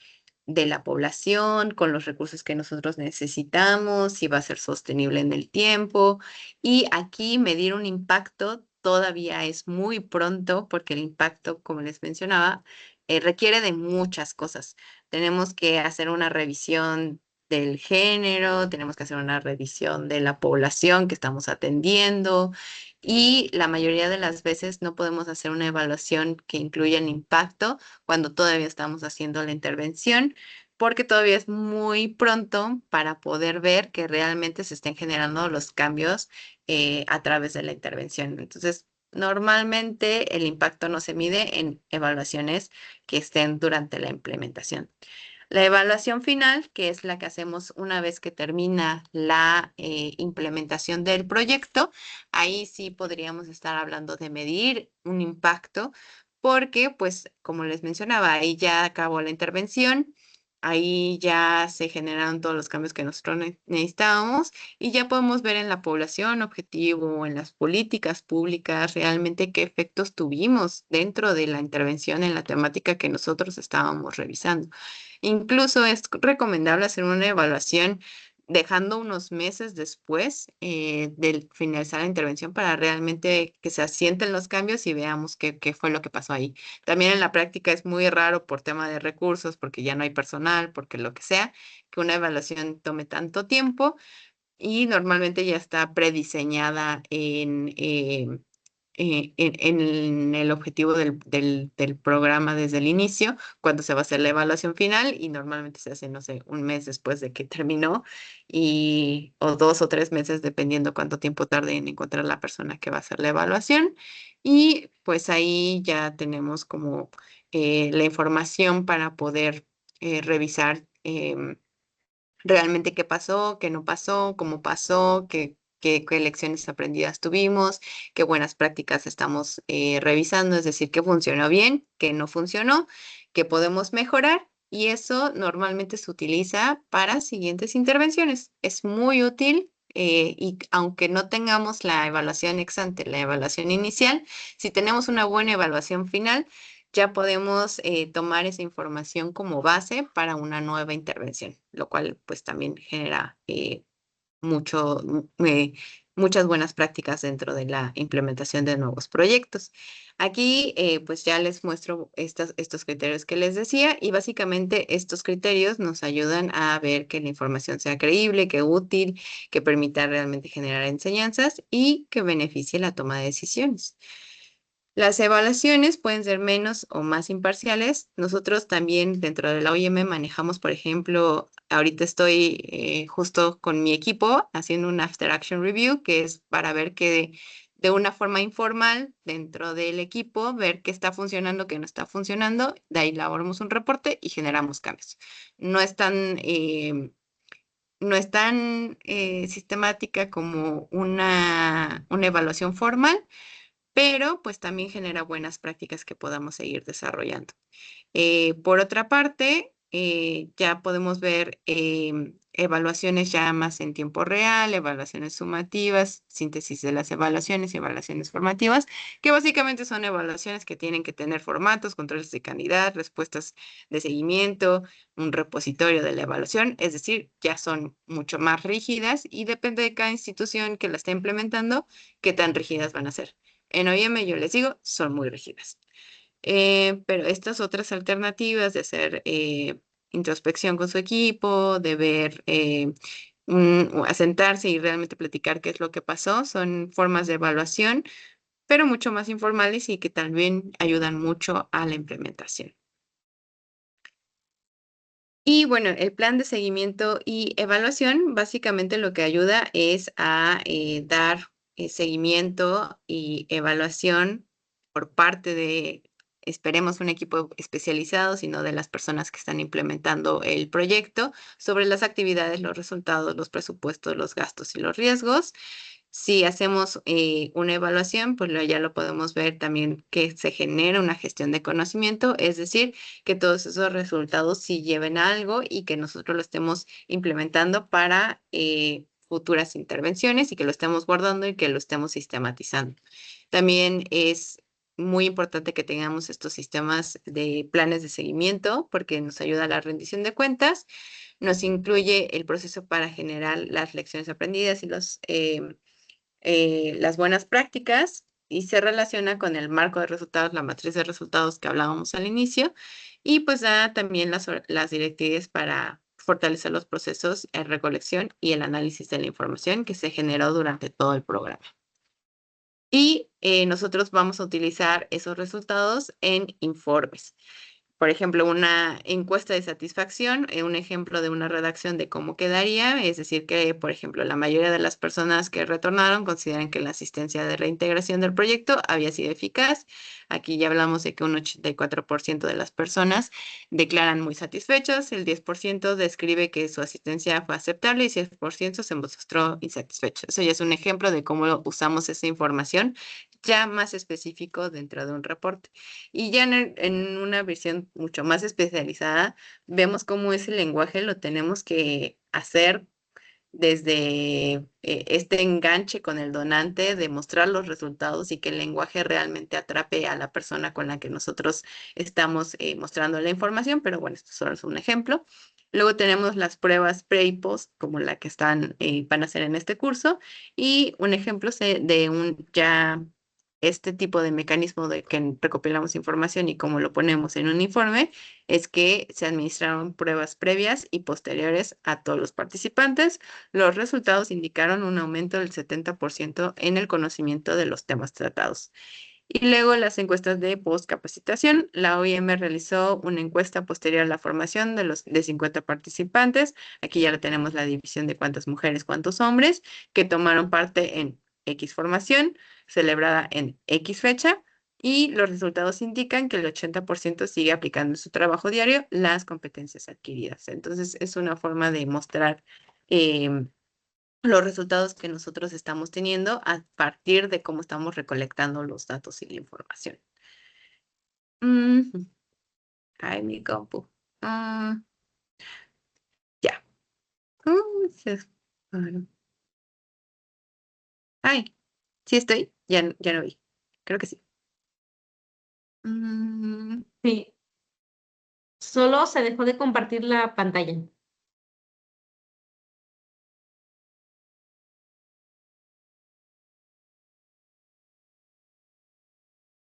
[SPEAKER 5] la población, con los recursos que nosotros necesitamos, si va a ser sostenible en el tiempo. Y aquí medir un impacto todavía es muy pronto porque el impacto, como les mencionaba, requiere de muchas cosas. Tenemos que hacer una revisión del género, tenemos que hacer una revisión de la población que estamos atendiendo y la mayoría de las veces no podemos hacer una evaluación que incluya el impacto cuando todavía estamos haciendo la intervención, porque todavía es muy pronto para poder ver que realmente se estén generando los cambios a través de la intervención. Entonces, normalmente el impacto no se mide en evaluaciones que estén durante la implementación. La evaluación final, que es la que hacemos una vez que termina la implementación del proyecto, ahí sí podríamos estar hablando de medir un impacto, porque, pues, como les mencionaba, ahí ya acabó la intervención, ahí ya se generaron todos los cambios que nosotros necesitábamos y ya podemos ver en la población objetivo, en las políticas públicas, realmente qué efectos tuvimos dentro de la intervención en la temática que nosotros estábamos revisando. Incluso es recomendable hacer una evaluación dejando unos meses después del finalizar la intervención para realmente que se asienten los cambios y veamos qué fue lo que pasó ahí. También en la práctica es muy raro por tema de recursos, porque ya no hay personal, porque lo que sea, que una evaluación tome tanto tiempo y normalmente ya está prediseñada en el objetivo del programa desde el inicio, cuando se va a hacer la evaluación final y normalmente se hace, no sé, un mes después de que terminó o 2 o 3 meses, dependiendo cuánto tiempo tarde en encontrar la persona que va a hacer la evaluación. Y pues ahí ya tenemos como la información para poder revisar realmente qué pasó, qué no pasó, cómo pasó, qué lecciones aprendidas tuvimos, qué buenas prácticas estamos revisando, es decir, qué funcionó bien, qué no funcionó, qué podemos mejorar. Y eso normalmente se utiliza para siguientes intervenciones. Es muy útil y aunque no tengamos la evaluación ex ante, la evaluación inicial, si tenemos una buena evaluación final, ya podemos tomar esa información como base para una nueva intervención, lo cual pues también genera mucho, muchas buenas prácticas dentro de la implementación de nuevos proyectos. Aquí pues ya les muestro estos criterios que les decía y básicamente estos criterios nos ayudan a ver que la información sea creíble, que útil, que permita realmente generar enseñanzas y que beneficie la toma de decisiones. Las evaluaciones pueden ser menos o más imparciales. Nosotros también dentro de la OIM manejamos, por ejemplo, ahorita estoy justo con mi equipo haciendo un After Action Review, que es para ver que de una forma informal dentro del equipo, ver qué está funcionando, qué no está funcionando. De ahí elaboramos un reporte y generamos cambios. No es tan, no es tan sistemática como una evaluación formal, pero pues también genera buenas prácticas que podamos seguir desarrollando. Por otra parte, ya podemos ver evaluaciones ya más en tiempo real, evaluaciones sumativas, síntesis de las evaluaciones y evaluaciones formativas, que básicamente son evaluaciones que tienen que tener formatos, controles de calidad, respuestas de seguimiento, un repositorio de la evaluación, es decir, ya son mucho más rígidas y depende de cada institución que la esté implementando, qué tan rígidas van a ser. En OIM, yo les digo, son muy rígidas. Pero estas otras alternativas de hacer introspección con su equipo, de ver, sentarse y realmente platicar qué es lo que pasó, son formas de evaluación, pero mucho más informales y que también ayudan mucho a la implementación. Y bueno, el plan de seguimiento y evaluación básicamente lo que ayuda es a dar seguimiento y evaluación por parte de, esperemos, un equipo especializado, sino de las personas que están implementando el proyecto sobre las actividades, los resultados, los presupuestos, los gastos y los riesgos. Si hacemos una evaluación, pues ya lo podemos ver también que se genera una gestión de conocimiento, es decir, que todos esos resultados sí lleven a algo y que nosotros lo estemos implementando para futuras intervenciones y que lo estemos guardando y que lo estemos sistematizando. También es muy importante que tengamos estos sistemas de planes de seguimiento porque nos ayuda a la rendición de cuentas, nos incluye el proceso para generar las lecciones aprendidas y las buenas prácticas y se relaciona con el marco de resultados, la matriz de resultados que hablábamos al inicio, y pues da también las directrices para fortalecer los procesos de recolección y el análisis de la información que se generó durante todo el programa. Y nosotros vamos a utilizar esos resultados en informes. Por ejemplo, una encuesta de satisfacción, un ejemplo de una redacción de cómo quedaría, es decir, que, por ejemplo, la mayoría de las personas que retornaron consideran que la asistencia de reintegración del proyecto había sido eficaz. Aquí ya hablamos de que un 84% de las personas declaran muy satisfechos, el 10% describe que su asistencia fue aceptable y 6% se mostró insatisfecho. Eso ya es un ejemplo de cómo usamos esa información ya más específico dentro de un reporte. Y ya en una versión mucho más especializada, vemos cómo ese lenguaje lo tenemos que hacer desde este enganche con el donante, de mostrar los resultados y que el lenguaje realmente atrape a la persona con la que nosotros estamos mostrando la información, pero bueno, esto solo es un ejemplo. Luego tenemos las pruebas pre y post, como la que van a hacer en este curso, y un ejemplo de este tipo de mecanismo de que recopilamos información y cómo lo ponemos en un informe, es que se administraron pruebas previas y posteriores a todos los participantes. Los resultados indicaron un aumento del 70% en el conocimiento de los temas tratados. Y luego las encuestas de postcapacitación. La OIM realizó una encuesta posterior a la formación de 50 participantes. Aquí ya tenemos la división de cuántas mujeres, cuántos hombres que tomaron parte en X formación celebrada en X fecha. Y los resultados indican que el 80% sigue aplicando en su trabajo diario las competencias adquiridas. Entonces, es una forma de mostrar los resultados que nosotros estamos teniendo a partir de cómo estamos recolectando los datos y la información. Ay, mi compu. Ya. Se disparó. Ay, sí estoy. Ya no vi. Creo que sí.
[SPEAKER 2] Sí, solo se dejó de compartir la pantalla.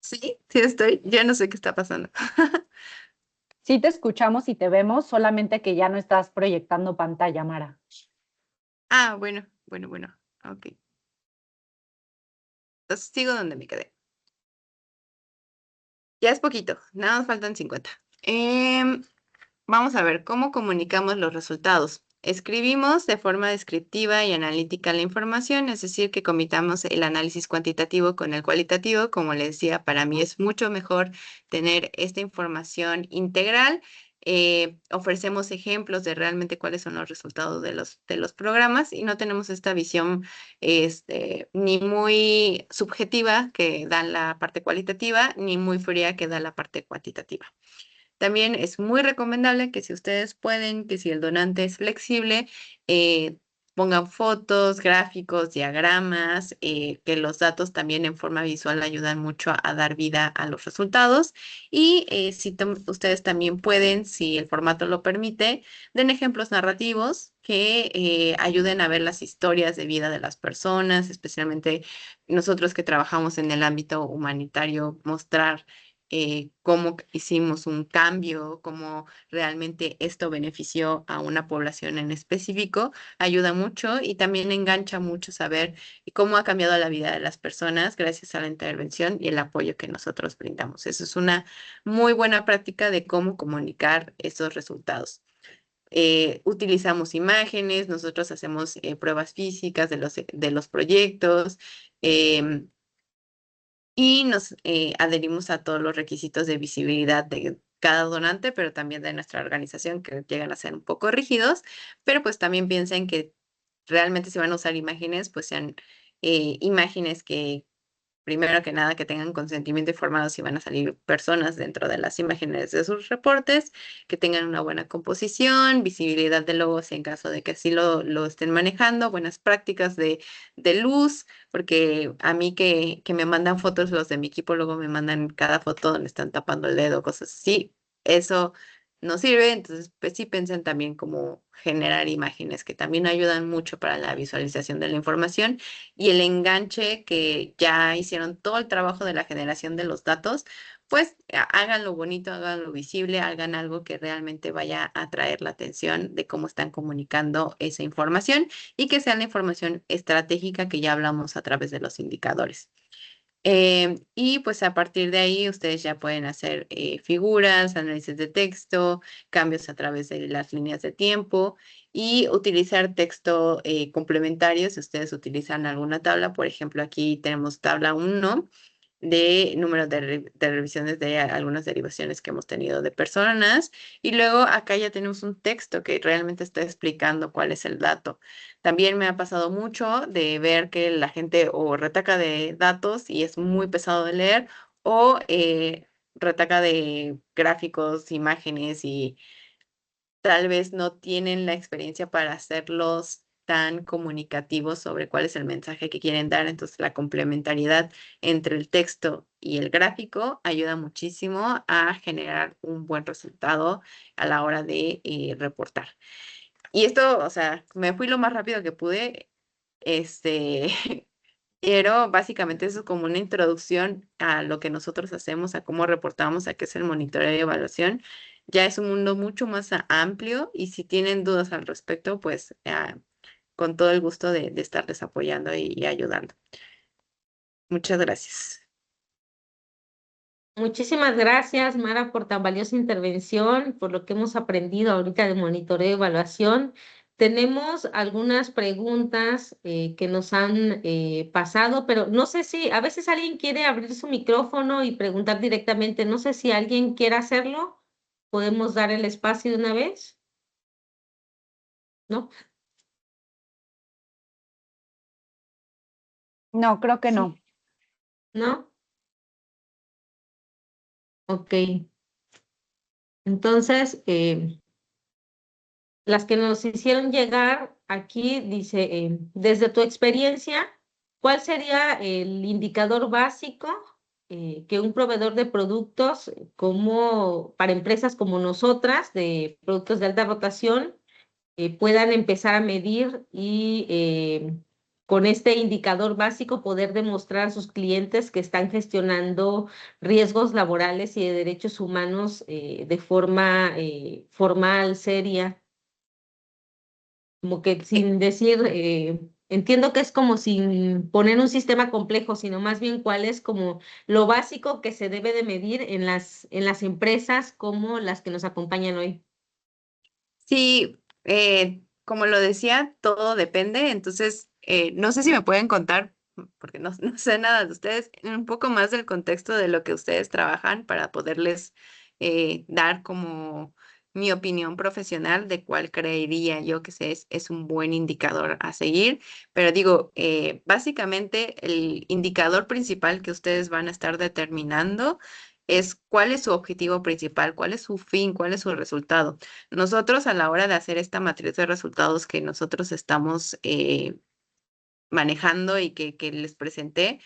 [SPEAKER 5] Sí estoy. Ya no sé qué está pasando.
[SPEAKER 1] Sí te escuchamos y te vemos, solamente que ya no estás proyectando pantalla, Mara.
[SPEAKER 5] Bueno. Ok. Entonces sigo donde me quedé. Ya es poquito, nada más faltan 50. Vamos a ver cómo comunicamos los resultados. Escribimos de forma descriptiva y analítica la información, es decir, que combinamos el análisis cuantitativo con el cualitativo. Como les decía, para mí es mucho mejor tener esta información integral. Ofrecemos ejemplos de realmente cuáles son los resultados de los programas y no tenemos esta visión ni muy subjetiva que da la parte cualitativa, ni muy fría que da la parte cuantitativa. También es muy recomendable que si ustedes pueden, que si el donante es flexible, pongan fotos, gráficos, diagramas, que los datos también en forma visual ayudan mucho a dar vida a los resultados. Y si ustedes también pueden, si el formato lo permite, den ejemplos narrativos que ayuden a ver las historias de vida de las personas, especialmente nosotros que trabajamos en el ámbito humanitario, mostrar cómo hicimos un cambio, cómo realmente esto benefició a una población en específico, ayuda mucho y también engancha mucho saber cómo ha cambiado la vida de las personas gracias a la intervención y el apoyo que nosotros brindamos. Eso es una muy buena práctica de cómo comunicar esos resultados. Utilizamos imágenes, nosotros hacemos pruebas físicas de los proyectos. Y nos adherimos a todos los requisitos de visibilidad de cada donante, pero también de nuestra organización, que llegan a ser un poco rígidos, pero pues también piensen que realmente si van a usar imágenes, pues sean imágenes que primero que nada, que tengan consentimiento informado si van a salir personas dentro de las imágenes de sus reportes, que tengan una buena composición, visibilidad de logos en caso de que así lo estén manejando, buenas prácticas de luz, porque a mí que me mandan fotos, los de mi equipo luego me mandan cada foto donde están tapando el dedo, cosas así. Eso no sirve, entonces pues sí piensen también cómo generar imágenes que también ayudan mucho para la visualización de la información y el enganche que ya hicieron todo el trabajo de la generación de los datos, pues háganlo bonito, háganlo visible, hagan algo que realmente vaya a atraer la atención de cómo están comunicando esa información y que sea la información estratégica que ya hablamos a través de los indicadores. Y pues a partir de ahí ustedes ya pueden hacer figuras, análisis de texto, cambios a través de las líneas de tiempo y utilizar texto complementario si ustedes utilizan alguna tabla. Por ejemplo, aquí tenemos tabla 1 de número de revisiones de algunas derivaciones que hemos tenido de personas y luego acá ya tenemos un texto que realmente está explicando cuál es el dato. También me ha pasado mucho de ver que la gente o retaca de datos y es muy pesado de leer o retaca de gráficos, imágenes y tal vez no tienen la experiencia para hacerlos tan comunicativos sobre cuál es el mensaje que quieren dar. Entonces, la complementariedad entre el texto y el gráfico ayuda muchísimo a generar un buen resultado a la hora de reportar. Y esto, o sea, me fui lo más rápido que pude, este, pero básicamente eso es como una introducción a lo que nosotros hacemos, a cómo reportamos, a qué es el monitoreo y evaluación. Ya es un mundo mucho más amplio y si tienen dudas al respecto, pues con todo el gusto de estarles apoyando y ayudando. Muchas gracias.
[SPEAKER 2] Muchísimas gracias, Mara, por tan valiosa intervención, por lo que hemos aprendido ahorita de monitoreo y evaluación. Tenemos algunas preguntas que nos han pasado, pero no sé si a veces alguien quiere abrir su micrófono y preguntar directamente. No sé si alguien quiere hacerlo. ¿Podemos dar el espacio de una vez? ¿No?
[SPEAKER 1] No, creo que
[SPEAKER 2] Sí.
[SPEAKER 1] no.
[SPEAKER 2] ¿No? Ok. Entonces, las que nos hicieron llegar aquí, dice, desde tu experiencia, ¿cuál sería el indicador básico que un proveedor de productos como para empresas como nosotras, de productos de alta rotación, puedan empezar a medir y con este indicador básico poder demostrar a sus clientes que están gestionando riesgos laborales y de derechos humanos de forma formal, seria? Como que sin decir, entiendo que es como sin poner un sistema complejo, sino más bien cuál es como lo básico que se debe de medir en las empresas como las que nos acompañan hoy.
[SPEAKER 5] Sí, como lo decía, todo depende. Entonces, no sé si me pueden contar, porque no, no sé nada de ustedes, un poco más del contexto de lo que ustedes trabajan para poderles dar como mi opinión profesional de cuál creería yo que es un buen indicador a seguir. Pero digo, básicamente el indicador principal que ustedes van a estar determinando es cuál es su objetivo principal, cuál es su fin, cuál es su resultado. Nosotros a la hora de hacer esta matriz de resultados que nosotros estamos manejando y que les presenté,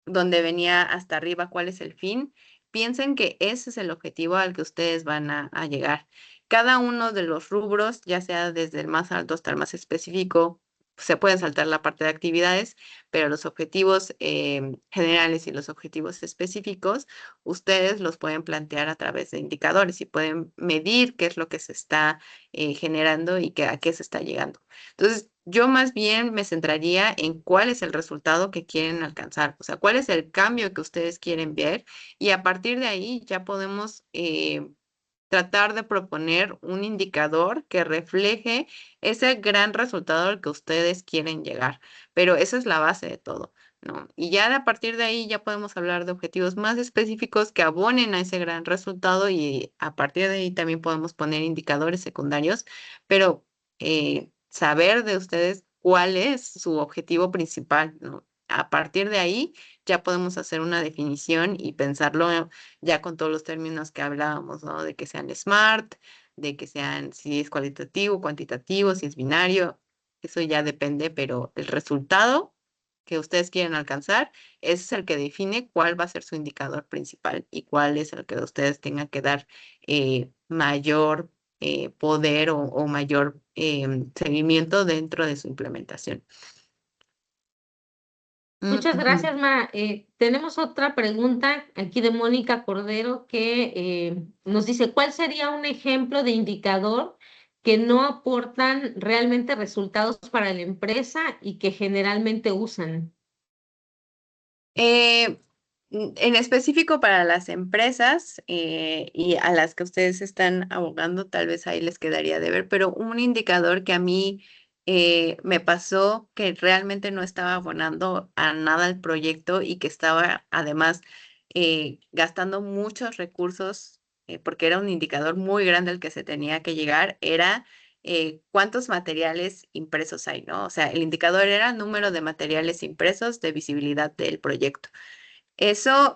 [SPEAKER 5] donde venía hasta arriba cuál es el fin, piensen que ese es el objetivo al que ustedes van a llegar. Cada uno de los rubros, ya sea desde el más alto hasta el más específico, se pueden saltar la parte de actividades, pero los objetivos generales y los objetivos específicos, ustedes los pueden plantear a través de indicadores y pueden medir qué es lo que se está generando y a qué se está llegando. Entonces, yo más bien me centraría en cuál es el resultado que quieren alcanzar, o sea, cuál es el cambio que ustedes quieren ver y a partir de ahí ya podemos tratar de proponer un indicador que refleje ese gran resultado al que ustedes quieren llegar. Pero esa es la base de todo, ¿no? Y ya a partir de ahí ya podemos hablar de objetivos más específicos que abonen a ese gran resultado y a partir de ahí también podemos poner indicadores secundarios, pero saber de ustedes cuál es su objetivo principal, ¿no? A partir de ahí ya podemos hacer una definición y pensarlo ya con todos los términos que hablábamos, ¿no? De que sean smart, de que sean, si es cualitativo, cuantitativo, si es binario, eso ya depende, pero el resultado que ustedes quieren alcanzar, ese es el que define cuál va a ser su indicador principal y cuál es el que ustedes tengan que dar mayor poder o mayor seguimiento dentro de su implementación.
[SPEAKER 2] Muchas
[SPEAKER 5] Ujú.
[SPEAKER 2] gracias, Ma. Tenemos otra pregunta aquí de Mónica Cordero que nos dice, ¿cuál sería un ejemplo de indicador que no aportan realmente resultados para la empresa y que generalmente usan?
[SPEAKER 5] Eh, en específico para las empresas y a las que ustedes están abogando, tal vez ahí les quedaría de ver, pero un indicador que a mí me pasó que realmente no estaba abonando a nada al proyecto y que estaba además gastando muchos recursos, porque era un indicador muy grande al que se tenía que llegar, era cuántos materiales impresos hay, ¿no? O sea, el indicador era número de materiales impresos de visibilidad del proyecto. Eso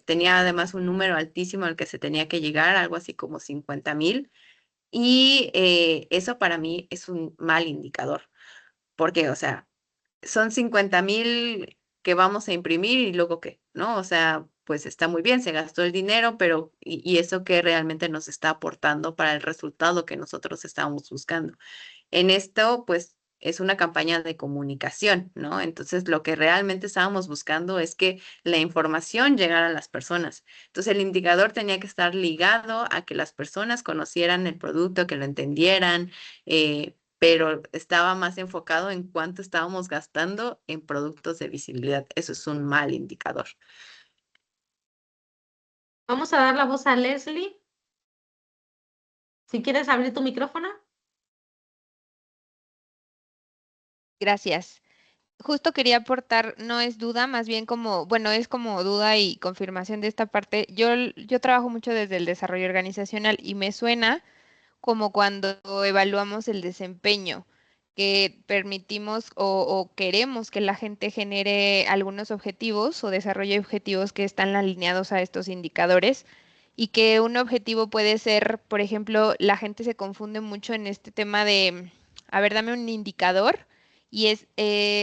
[SPEAKER 5] tenía además un número altísimo al que se tenía que llegar, algo así como 50,000, y eso para mí es un mal indicador, porque, o sea, son 50,000 que vamos a imprimir y luego qué, ¿no? O sea, pues está muy bien, se gastó el dinero, pero y eso que realmente nos está aportando para el resultado que nosotros estábamos buscando. En esto, pues, es una campaña de comunicación, ¿no? Entonces, lo que realmente estábamos buscando es que la información llegara a las personas. Entonces, el indicador tenía que estar ligado a que las personas conocieran el producto, que lo entendieran, pero estaba más enfocado en cuánto estábamos gastando en productos de visibilidad. Eso es un mal indicador.
[SPEAKER 2] Vamos a dar la voz a Leslie. Si quieres abrir tu micrófono.
[SPEAKER 4] Gracias. Justo quería aportar, no es duda, más bien como, bueno, es como duda y confirmación de esta parte. Yo trabajo mucho desde el desarrollo organizacional y me suena como cuando evaluamos el desempeño. que permitimos o queremos que la gente genere algunos objetivos o desarrolle objetivos que están alineados a estos indicadores y que un objetivo puede ser, por ejemplo, la gente se confunde mucho en este tema de, a ver, dame un indicador y es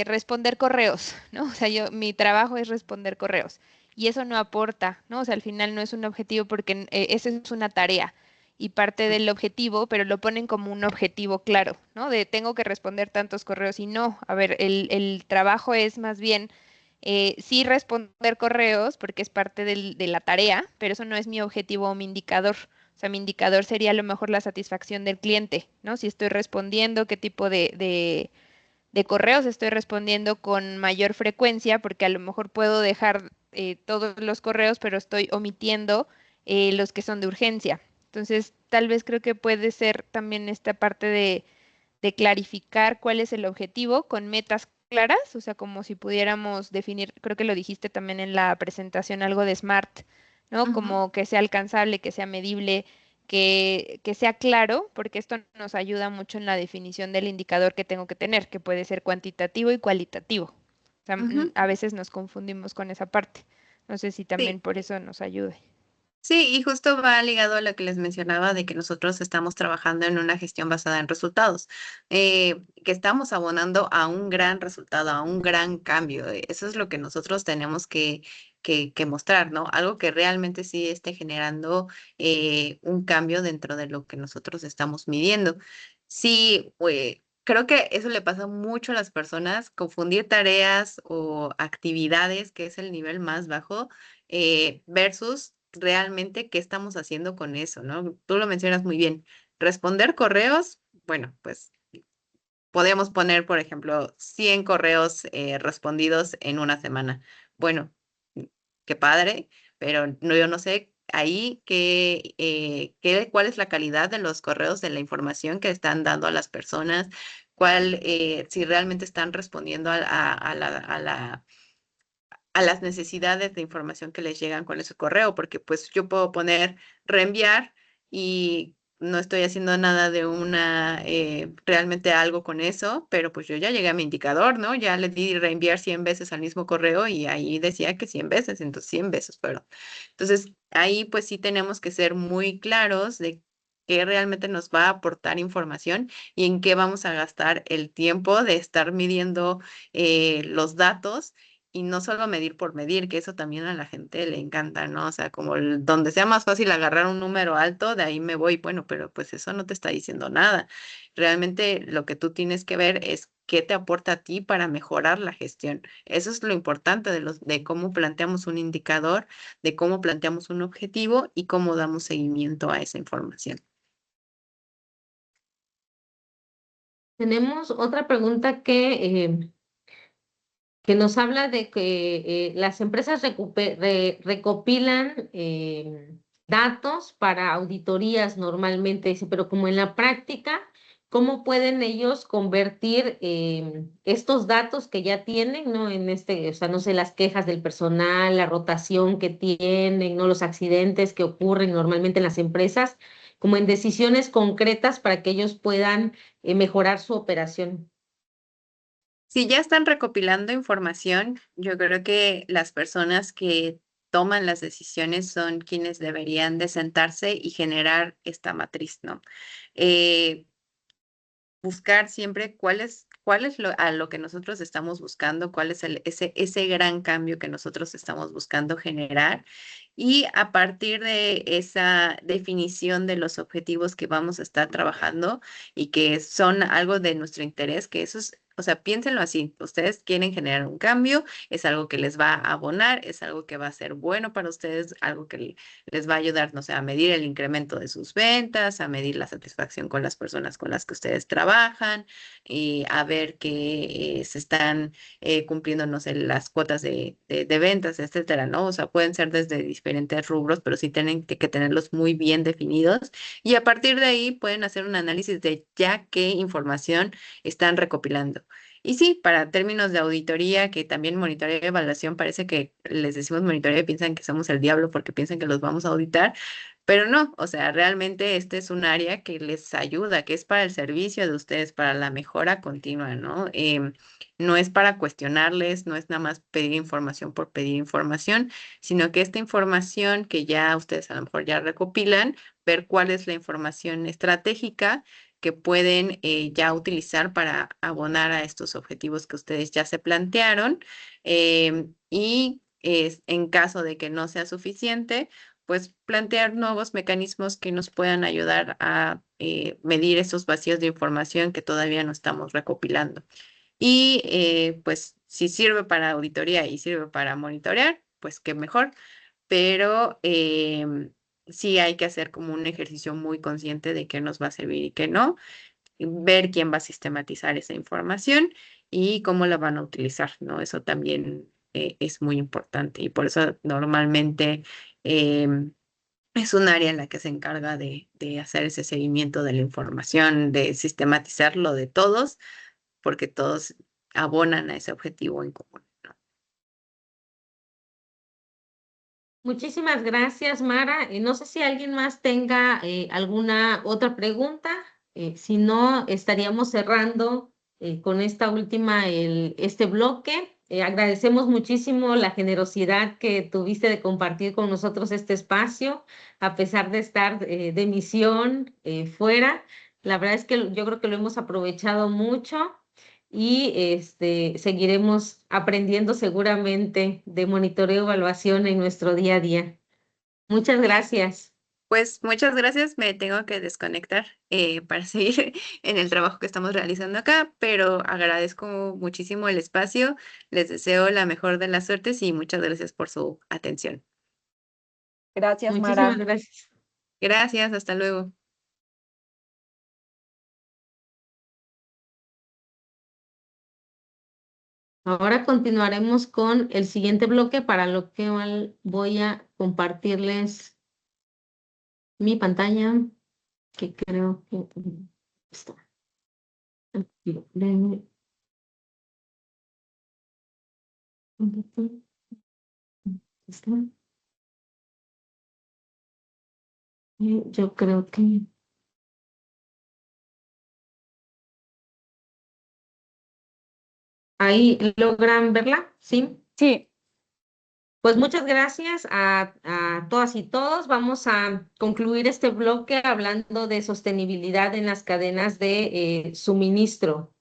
[SPEAKER 4] responder correos, ¿no? O sea, mi trabajo es responder correos y eso no aporta, ¿no? O sea, al final no es un objetivo porque esa es una tarea y parte del objetivo, pero lo ponen como un objetivo claro, ¿no? De tengo que responder tantos correos y no, a ver, el trabajo es más bien sí responder correos porque es parte de la tarea, pero eso no es mi objetivo o mi indicador. O sea, mi indicador sería a lo mejor la satisfacción del cliente, ¿no? Si estoy respondiendo, qué tipo de correos estoy respondiendo con mayor frecuencia, porque a lo mejor puedo dejar todos los correos, pero estoy omitiendo los que son de urgencia. Entonces, tal vez creo que puede ser también esta parte de clarificar cuál es el objetivo con metas claras, o sea, como si pudiéramos definir, creo que lo dijiste también en la presentación, algo de SMART, ¿no?
[SPEAKER 2] Ujú.
[SPEAKER 4] Como que sea alcanzable, que sea medible, que sea claro, porque esto nos ayuda mucho en la definición del indicador que tengo que tener, que puede ser cuantitativo y cualitativo. O sea,
[SPEAKER 5] Ujú.
[SPEAKER 4] a veces nos confundimos con esa parte. No sé si también
[SPEAKER 5] Sí.
[SPEAKER 4] por eso nos ayude.
[SPEAKER 5] Sí, y justo va ligado a lo que les mencionaba de que nosotros estamos trabajando en una gestión basada en resultados, que estamos abonando a un gran resultado, a un gran cambio. Eso es lo que nosotros tenemos que mostrar, ¿no? Algo que realmente sí esté generando un cambio dentro de lo que nosotros estamos midiendo. Sí, creo que eso le pasa mucho a las personas, confundir tareas o actividades, que es el nivel más bajo, versus realmente qué estamos haciendo con eso, ¿no? Tú lo mencionas muy bien. Responder correos, bueno, pues podemos poner, por ejemplo, 100 correos respondidos en una semana. Bueno, mm, qué padre, pero no, yo no sé ahí cuál es la calidad de los correos, de la información que están dando a las personas, si realmente están respondiendo a las necesidades de información que les llegan con ese correo, porque pues yo puedo poner reenviar y no estoy haciendo nada de realmente algo con eso, pero pues yo ya llegué a mi indicador, ¿no? Ya le di reenviar 100 veces al mismo correo y ahí decía que 100 veces, entonces 100 veces fueron. Entonces ahí pues sí tenemos que ser muy claros de qué realmente nos va a aportar información y en qué vamos a gastar el tiempo de estar midiendo los datos y no solo medir por medir, que eso también a la gente le encanta, ¿no? O sea, como donde sea más fácil agarrar un número alto, de ahí me voy. Bueno, pero pues eso no te está diciendo nada. Realmente lo que tú tienes que ver es qué te aporta a ti para mejorar la gestión. Eso es lo importante de cómo planteamos un indicador, de cómo planteamos un objetivo y cómo damos seguimiento a esa información.
[SPEAKER 2] Tenemos otra pregunta que nos habla de que las empresas recopilan datos para auditorías normalmente, dice, pero como en la práctica, ¿cómo pueden ellos convertir estos datos que ya tienen, ¿no? En o sea, no sé, las quejas del personal, la rotación que tienen, ¿no? Los accidentes que ocurren normalmente en las empresas, como en decisiones concretas para que ellos puedan mejorar su operación?
[SPEAKER 5] Si ya están recopilando información, yo creo que las personas que toman las decisiones son quienes deberían de sentarse y generar esta matriz, ¿no? Eh, Buscar siempre cuál es a lo que nosotros estamos buscando, cuál es ese gran cambio que nosotros estamos buscando generar. Y a partir de esa definición de los objetivos que vamos a estar trabajando y que son algo de nuestro interés, que eso es, o sea, piénsenlo así, ustedes quieren generar un cambio, es algo que les va a abonar, es algo que va a ser bueno para ustedes, algo que les va a ayudar, no sé, a medir el incremento de sus ventas, a medir la satisfacción con las personas con las que ustedes trabajan, y a ver que se están cumpliendo, no sé, las cuotas de ventas, etcétera, ¿no? O sea, pueden ser desde diferentes rubros, pero sí tienen que tenerlos muy bien definidos y a partir de ahí pueden hacer un análisis de ya qué información están recopilando. Y sí, para términos de auditoría, que también monitoreo y evaluación, parece que les decimos monitoreo y piensan que somos el diablo porque piensan que los vamos a auditar, Pero no, o sea, realmente este es un área que les ayuda, que es para el servicio de ustedes, para la mejora continua, ¿no? No es para cuestionarles, no es nada más pedir información por pedir información, sino que esta información que ya ustedes a lo mejor ya recopilan, ver cuál es la información estratégica que pueden ya utilizar para abonar a estos objetivos que ustedes ya se plantearon. Y en caso de que no sea suficiente, pues plantear nuevos mecanismos que nos puedan ayudar a medir esos vacíos de información que todavía no estamos recopilando. Y pues si sirve para auditoría y sirve para monitorear, pues qué mejor, pero sí hay que hacer como un ejercicio muy consciente de qué nos va a servir y qué no, ver quién va a sistematizar esa información y cómo la van a utilizar, ¿no? Eso también es muy importante y por eso normalmente es un área en la que se encarga de hacer ese seguimiento de la información, de sistematizarlo de todos, porque todos abonan a ese objetivo en común, ¿no?
[SPEAKER 2] Muchísimas gracias, Mara. No sé si alguien más tenga alguna otra pregunta. Si no, estaríamos cerrando con esta última, este bloque. Agradecemos muchísimo la generosidad que tuviste de compartir con nosotros este espacio, a pesar de estar de misión fuera. La verdad es que yo creo que lo hemos aprovechado mucho y seguiremos aprendiendo seguramente de monitoreo y evaluación en nuestro día a día. Muchas gracias.
[SPEAKER 5] Pues muchas gracias, me tengo que desconectar para seguir en el trabajo que estamos realizando acá, pero agradezco muchísimo el espacio, les deseo la mejor de las suertes y muchas gracias por su atención.
[SPEAKER 1] Gracias,
[SPEAKER 2] Muchísimas
[SPEAKER 1] Mara.
[SPEAKER 2] gracias.
[SPEAKER 5] Gracias, hasta luego.
[SPEAKER 2] Ahora continuaremos con el siguiente bloque, para lo que voy a compartirles mi pantalla, que creo que está. Aquí, está. Yo creo que ahí logran verla, ¿sí?
[SPEAKER 1] Sí,
[SPEAKER 2] Pues muchas gracias a todas y todos. Vamos a concluir este bloque hablando de sostenibilidad en las cadenas de suministro.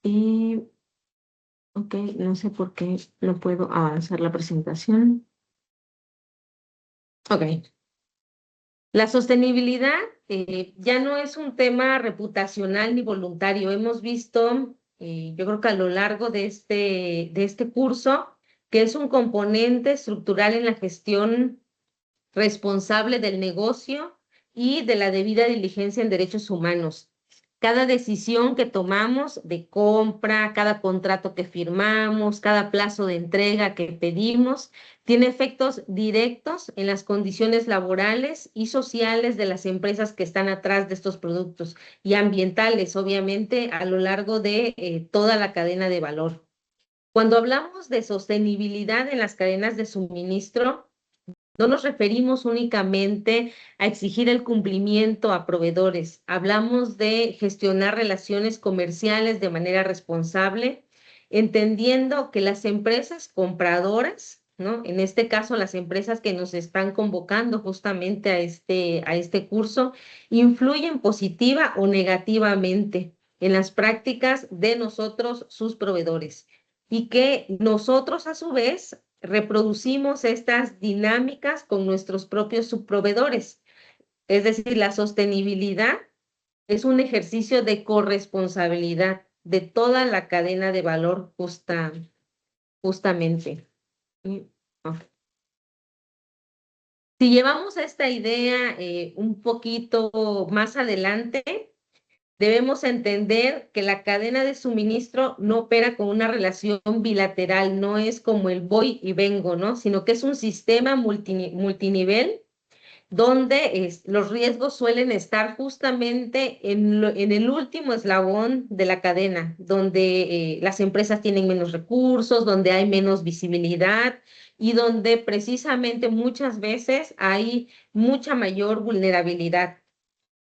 [SPEAKER 2] Y, ok, no sé por qué no puedo avanzar la presentación. Ok. La sostenibilidad ya no es un tema reputacional ni voluntario. Hemos visto, yo creo que a lo largo de este curso, que es un componente estructural en la gestión responsable del negocio y de la debida diligencia en derechos humanos. Cada decisión que tomamos de compra, cada contrato que firmamos, cada plazo de entrega que pedimos, tiene efectos directos en las condiciones laborales y sociales de las empresas que están atrás de estos productos y ambientales, obviamente, a lo largo de toda la cadena de valor. Cuando hablamos de sostenibilidad en las cadenas de suministro, no nos referimos únicamente a exigir el cumplimiento a proveedores. Hablamos de gestionar relaciones comerciales de manera responsable, entendiendo que las empresas compradoras, ¿no? En este caso, las empresas que nos están convocando justamente a este curso, influyen positiva o negativamente en las prácticas de nosotros, sus proveedores, y que nosotros a su vez reproducimos estas dinámicas con nuestros propios subproveedores. Es decir, la sostenibilidad es un ejercicio de corresponsabilidad de toda la cadena de valor justamente. Si llevamos esta idea un poquito más adelante, debemos entender que la cadena de suministro no opera con una relación bilateral, no es como el voy y vengo, ¿no? Sino que es un sistema multinivel donde los riesgos suelen estar justamente en el último eslabón de la cadena, donde las empresas tienen menos recursos, donde hay menos visibilidad y donde precisamente muchas veces hay mucha mayor vulnerabilidad.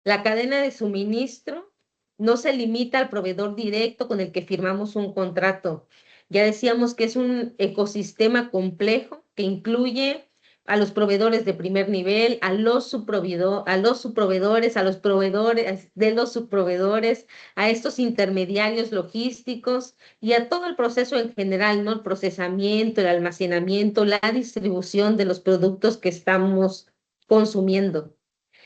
[SPEAKER 2] La cadena de suministro no se limita al proveedor directo con el que firmamos un contrato. Ya decíamos que es un ecosistema complejo que incluye a los proveedores de primer nivel, a los subproveedores, a los proveedores de los subproveedores, a estos intermediarios logísticos y a todo el proceso en general, ¿no? El procesamiento, el almacenamiento, la distribución de los productos que estamos consumiendo.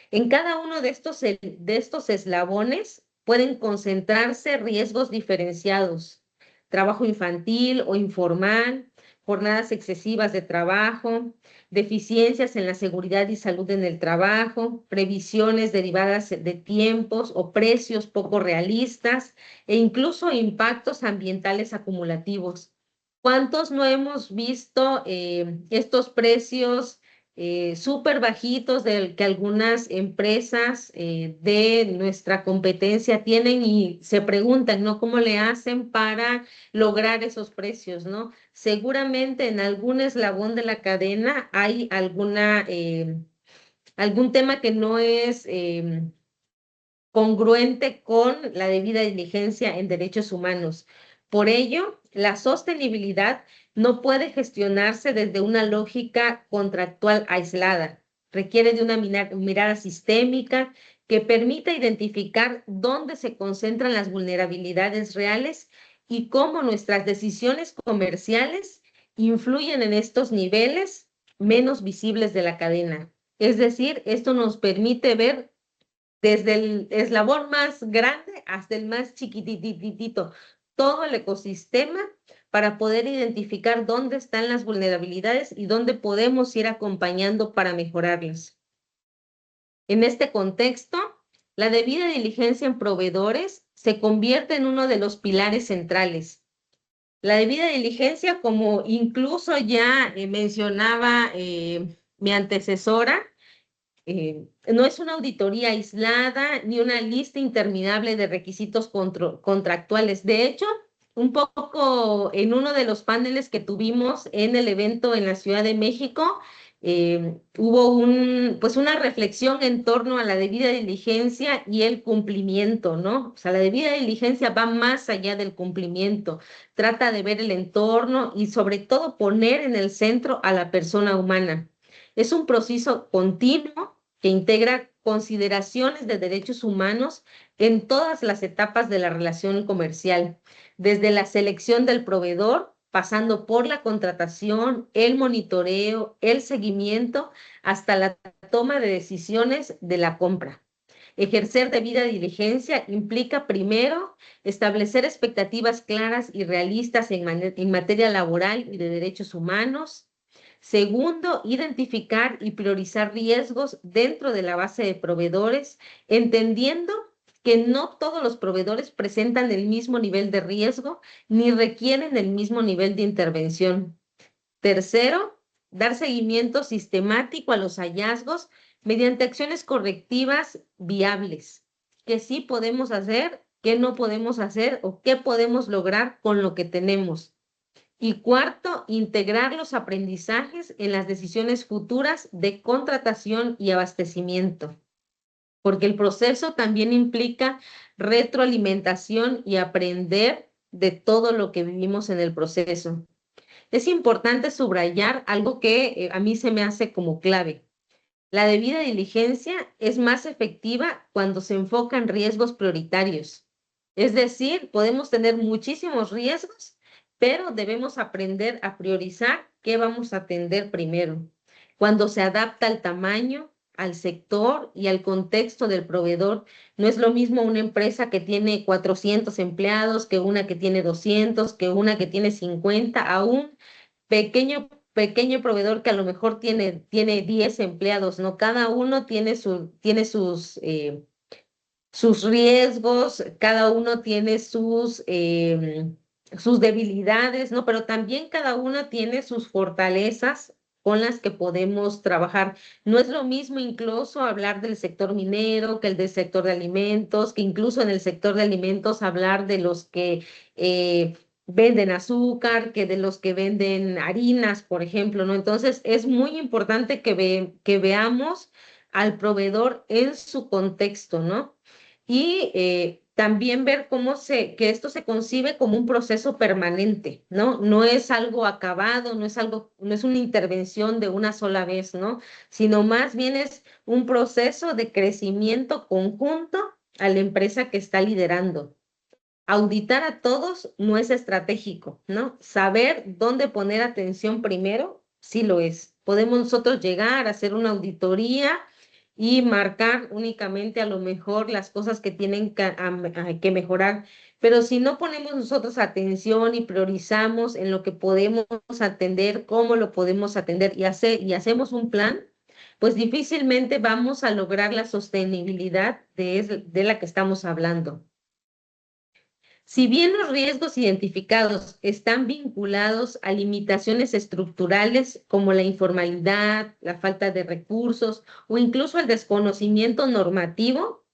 [SPEAKER 2] En cada uno de estos eslabones pueden concentrarse riesgos diferenciados: trabajo infantil o informal, jornadas excesivas de trabajo, deficiencias en la seguridad y salud en el trabajo, previsiones derivadas de tiempos o precios poco realistas e incluso impactos ambientales acumulativos. ¿Cuántos no hemos visto estos precios súper bajitos que algunas empresas de nuestra competencia tienen y se preguntan, ¿no? ¿Cómo le hacen para lograr esos precios, ¿no? Seguramente en algún eslabón de la cadena hay algún tema que no es congruente con la debida diligencia en derechos humanos. Por ello, la sostenibilidad no puede gestionarse desde una lógica contractual aislada. Requiere de una mirada sistémica que permita identificar dónde se concentran las vulnerabilidades reales y cómo nuestras decisiones comerciales influyen en estos niveles menos visibles de la cadena. Es decir, esto nos permite ver desde el eslabón más grande hasta el más chiquitititito, todo el ecosistema para poder identificar dónde están las vulnerabilidades y dónde podemos ir acompañando para mejorarlas. En este contexto, la debida diligencia en proveedores se convierte en uno de los pilares centrales. La debida diligencia, como incluso ya mencionaba mi antecesora, no es una auditoría aislada ni una lista interminable de requisitos contractuales. De hecho, un poco en uno de los paneles que tuvimos en el evento en la Ciudad de México, hubo pues una reflexión en torno a la debida diligencia y el cumplimiento, ¿no? O sea, la debida diligencia va más allá del cumplimiento, trata de ver el entorno y sobre todo poner en el centro a la persona humana. Es un proceso continuo que integra consideraciones de derechos humanos en todas las etapas de la relación comercial, desde la selección del proveedor, pasando por la contratación, el monitoreo, el seguimiento, hasta la toma de decisiones de la compra. Ejercer debida diligencia implica, primero, establecer expectativas claras y realistas en materia laboral y de derechos humanos. Segundo, identificar y priorizar riesgos dentro de la base de proveedores, entendiendo que no todos los proveedores presentan el mismo nivel de riesgo ni requieren el mismo nivel de intervención. Tercero, dar seguimiento sistemático a los hallazgos mediante acciones correctivas viables. ¿Qué sí podemos hacer, qué no podemos hacer o qué podemos lograr con lo que tenemos? Y cuarto, integrar los aprendizajes en las decisiones futuras de contratación y abastecimiento, porque el proceso también implica retroalimentación y aprender de todo lo que vivimos en el proceso. Es importante subrayar algo que a mí se me hace como clave. La debida diligencia es más efectiva cuando se enfoca en riesgos prioritarios. Es decir, podemos tener muchísimos riesgos, pero debemos aprender a priorizar qué vamos a atender primero. Cuando se adapta al tamaño, al sector y al contexto del proveedor, no es lo mismo una empresa que tiene 400 empleados que una que tiene 200, que una que tiene 50, a un pequeño proveedor que a lo mejor tiene 10 empleados, ¿no? Cada uno tiene sus riesgos, cada uno tiene sus debilidades, ¿no? Pero también cada uno tiene sus fortalezas con las que podemos trabajar. No es lo mismo incluso hablar del sector minero que el del sector de alimentos, que incluso en el sector de alimentos hablar de los que venden azúcar, que de los que venden harinas, por ejemplo, ¿no? Entonces, es muy importante que veamos al proveedor en su contexto, ¿no? Y también ver que esto se concibe como un proceso permanente, ¿no? No es algo acabado, no es una intervención de una sola vez, ¿no? Sino más bien es un proceso de crecimiento conjunto a la empresa que está liderando. Auditar a todos no es estratégico, ¿no? Saber dónde poner atención primero, sí lo es. Podemos nosotros llegar a hacer una auditoría y marcar únicamente a lo mejor las cosas que tienen que mejorar, pero si no ponemos nosotros atención y priorizamos en lo que podemos atender, cómo lo podemos atender y hacemos un plan, pues difícilmente vamos a lograr la sostenibilidad de la que estamos hablando. Si bien los riesgos identificados están vinculados a limitaciones estructurales como la informalidad, la falta de recursos o incluso el desconocimiento normativo,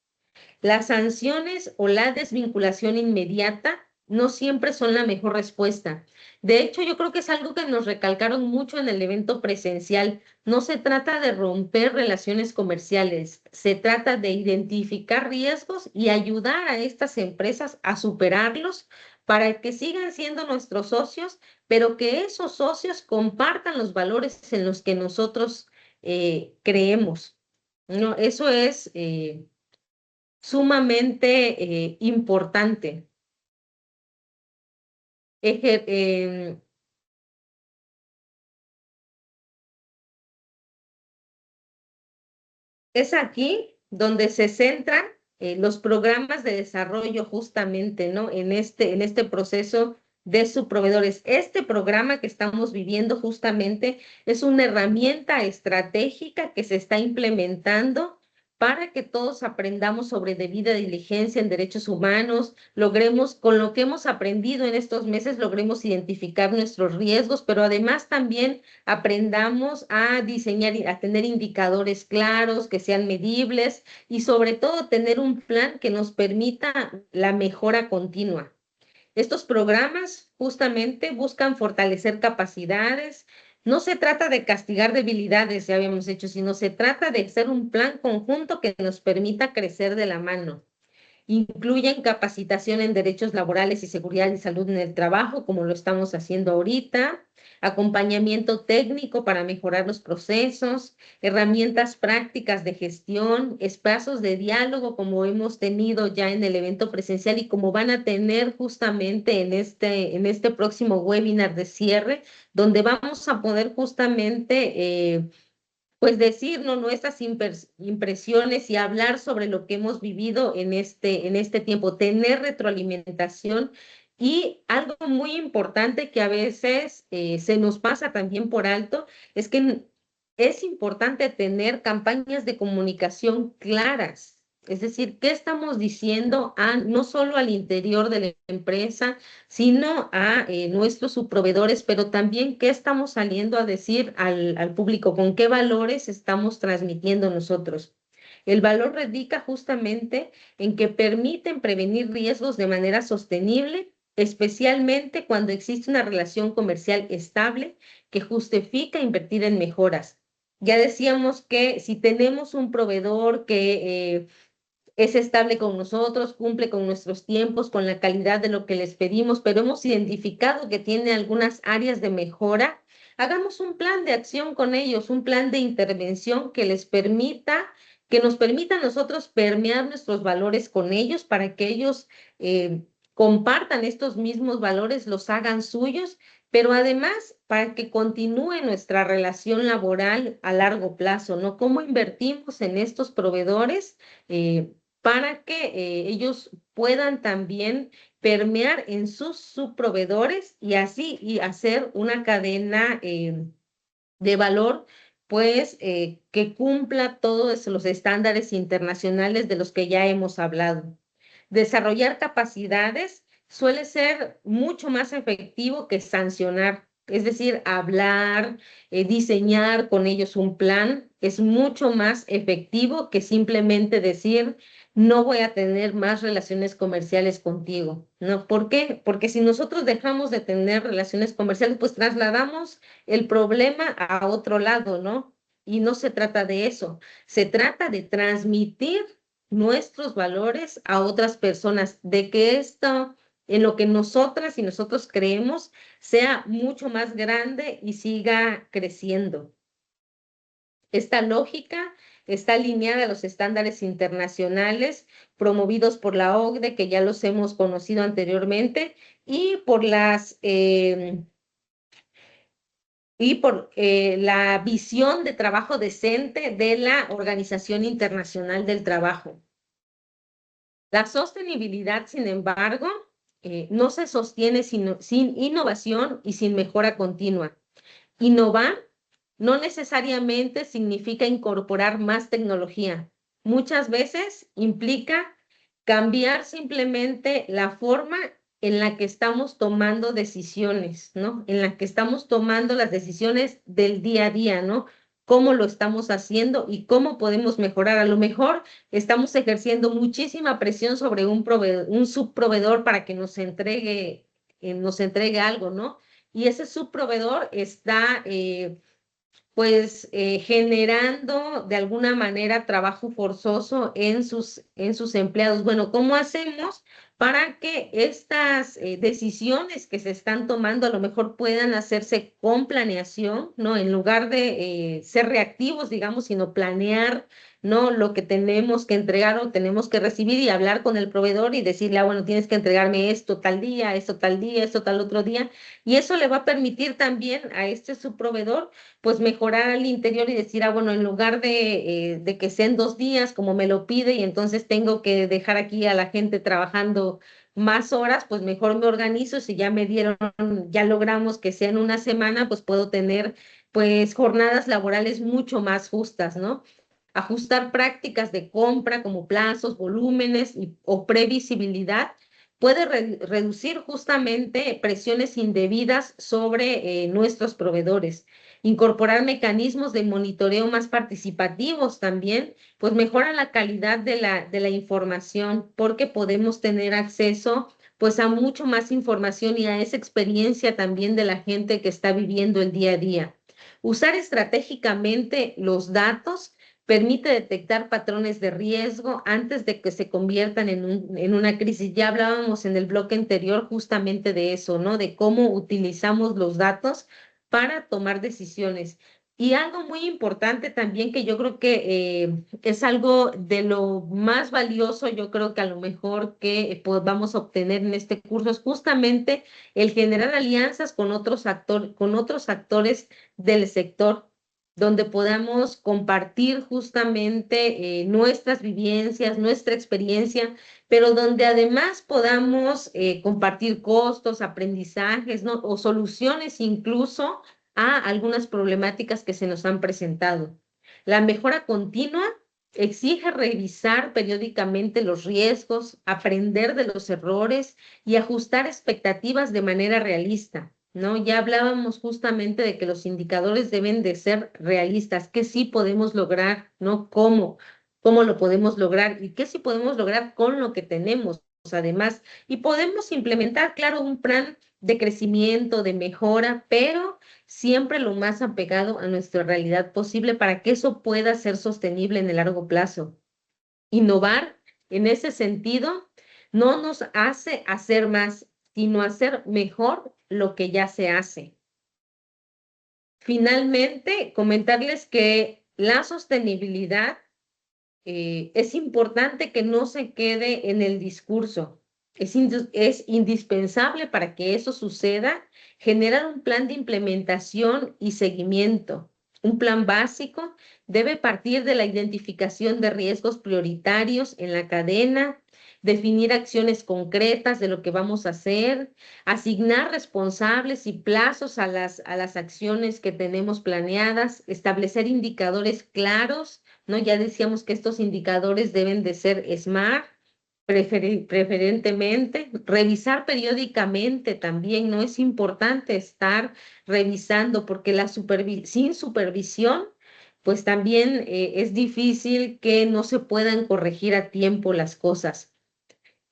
[SPEAKER 2] las sanciones o la desvinculación inmediata no siempre son la mejor respuesta. De hecho, yo creo que es algo que nos recalcaron mucho en el evento presencial. No se trata de romper relaciones comerciales, se trata de identificar riesgos y ayudar a estas empresas a superarlos para que sigan siendo nuestros socios, pero que esos socios compartan los valores en los que nosotros creemos. No, eso es sumamente importante. Eje- em, es aquí donde se centran los programas de desarrollo justamente, ¿no? En este proceso de subproveedores. Este programa que estamos viviendo justamente es una herramienta estratégica que se está implementando para que todos aprendamos sobre debida diligencia en derechos humanos, logremos, con lo que hemos aprendido en estos meses, logremos identificar nuestros riesgos, pero además también aprendamos a diseñar y a tener indicadores claros, que sean medibles y sobre todo tener un plan que nos permita la mejora continua. Estos programas justamente buscan fortalecer capacidades. No se trata de castigar debilidades, ya habíamos hecho, sino se trata de hacer un plan conjunto que nos permita crecer de la mano. Incluyen capacitación en derechos laborales y seguridad y salud en el trabajo, como lo estamos haciendo ahorita, acompañamiento técnico para mejorar los procesos, herramientas prácticas de gestión, espacios de diálogo como hemos tenido ya en el evento presencial y como van a tener justamente en este próximo webinar de cierre, donde vamos a poder justamente pues decirnos nuestras impresiones y hablar sobre lo que hemos vivido en este tiempo, tener retroalimentación y algo muy importante que a veces se nos pasa también por alto es que es importante tener campañas de comunicación claras. Es decir, ¿qué estamos diciendo no solo al interior de la empresa, sino a nuestros subproveedores, pero también qué estamos saliendo a decir al público, con qué valores estamos transmitiendo nosotros? El valor radica justamente en que permiten prevenir riesgos de manera sostenible, especialmente cuando existe una relación comercial estable que justifica invertir en mejoras. Ya decíamos que si tenemos un proveedor que es estable con nosotros, cumple con nuestros tiempos, con la calidad de lo que les pedimos, pero hemos identificado que tiene algunas áreas de mejora. Hagamos un plan de acción con ellos, un plan de intervención que nos permita a nosotros permear nuestros valores con ellos para que ellos compartan estos mismos valores, los hagan suyos, pero además para que continúe nuestra relación laboral a largo plazo, ¿no? ¿Cómo invertimos en estos proveedores? Para que ellos puedan también permear en sus subproveedores y así y hacer una cadena de valor, pues que cumpla todos los estándares internacionales de los que ya hemos hablado. Desarrollar capacidades suele ser mucho más efectivo que sancionar. Es decir, hablar, diseñar con ellos un plan es mucho más efectivo que simplemente decir, no voy a tener más relaciones comerciales contigo, ¿no? ¿Por qué? Porque si nosotros dejamos de tener relaciones comerciales, pues trasladamos el problema a otro lado, ¿no? Y no se trata de eso, se trata de transmitir nuestros valores a otras personas, de que esto, en lo que nosotras y nosotros creemos, sea mucho más grande y siga creciendo. Esta lógica está alineada a los estándares internacionales promovidos por la OCDE, que ya los hemos conocido anteriormente, y por la visión de trabajo decente de la Organización Internacional del Trabajo. La sostenibilidad, sin embargo, no se sostiene sin innovación y sin mejora continua. Innovar no necesariamente significa incorporar más tecnología. Muchas veces implica cambiar simplemente la forma en la que estamos tomando decisiones, ¿no? En la que estamos tomando las decisiones del día a día, ¿no? Cómo lo estamos haciendo y cómo podemos mejorar. A lo mejor estamos ejerciendo muchísima presión sobre un subproveedor para que nos entregue algo, ¿no? Y ese subproveedor está generando de alguna manera trabajo forzoso en sus empleados. Bueno, ¿cómo hacemos para que estas decisiones que se están tomando a lo mejor puedan hacerse con planeación, ¿no? En lugar de ser reactivos, digamos, sino planear, ¿no? Lo que tenemos que entregar o tenemos que recibir y hablar con el proveedor y decirle, bueno, tienes que entregarme esto tal día, esto tal día, esto tal otro día. Y eso le va a permitir también a este subproveedor pues mejorar al interior y decir, bueno, en lugar de que sean 2 días como me lo pide y entonces tengo que dejar aquí a la gente trabajando más horas, pues mejor me organizo, si ya me dieron, ya logramos que sean una semana, pues puedo tener pues jornadas laborales mucho más justas, ¿no? Ajustar prácticas de compra como plazos, volúmenes o previsibilidad puede reducir justamente presiones indebidas sobre nuestros proveedores. Incorporar mecanismos de monitoreo más participativos también, pues mejora la calidad de la información porque podemos tener acceso pues a mucho más información y a esa experiencia también de la gente que está viviendo el día a día. Usar estratégicamente los datos permite detectar patrones de riesgo antes de que se conviertan en una crisis. Ya hablábamos en el bloque anterior justamente de eso, ¿no? De cómo utilizamos los datos para tomar decisiones. Y algo muy importante también que yo creo que es algo de lo más valioso, yo creo que a lo mejor que vamos a obtener en este curso es justamente el generar alianzas con otros actores del sector donde podamos compartir justamente nuestras vivencias, nuestra experiencia, pero donde además podamos compartir costos, aprendizajes, ¿no? O soluciones incluso a algunas problemáticas que se nos han presentado. La mejora continua exige revisar periódicamente los riesgos, aprender de los errores y ajustar expectativas de manera realista, ¿no? Ya hablábamos justamente de que los indicadores deben de ser realistas, qué sí podemos lograr, ¿no? ¿Cómo lo podemos lograr? Y qué sí podemos lograr con lo que tenemos, además. Y podemos implementar, claro, un plan de crecimiento, de mejora, pero siempre lo más apegado a nuestra realidad posible para que eso pueda ser sostenible en el largo plazo. Innovar en ese sentido no nos hace hacer más, sino hacer mejor lo que ya se hace. Finalmente, comentarles que la sostenibilidad es importante que no se quede en el discurso. Es indispensable para que eso suceda, generar un plan de implementación y seguimiento. Un plan básico debe partir de la identificación de riesgos prioritarios en la cadena, definir acciones concretas de lo que vamos a hacer, asignar responsables y plazos a las acciones que tenemos planeadas, establecer indicadores claros, ¿no? Ya decíamos que estos indicadores deben de ser SMART, preferentemente, revisar periódicamente también, no es importante estar revisando porque sin supervisión, pues también es difícil que no se puedan corregir a tiempo las cosas.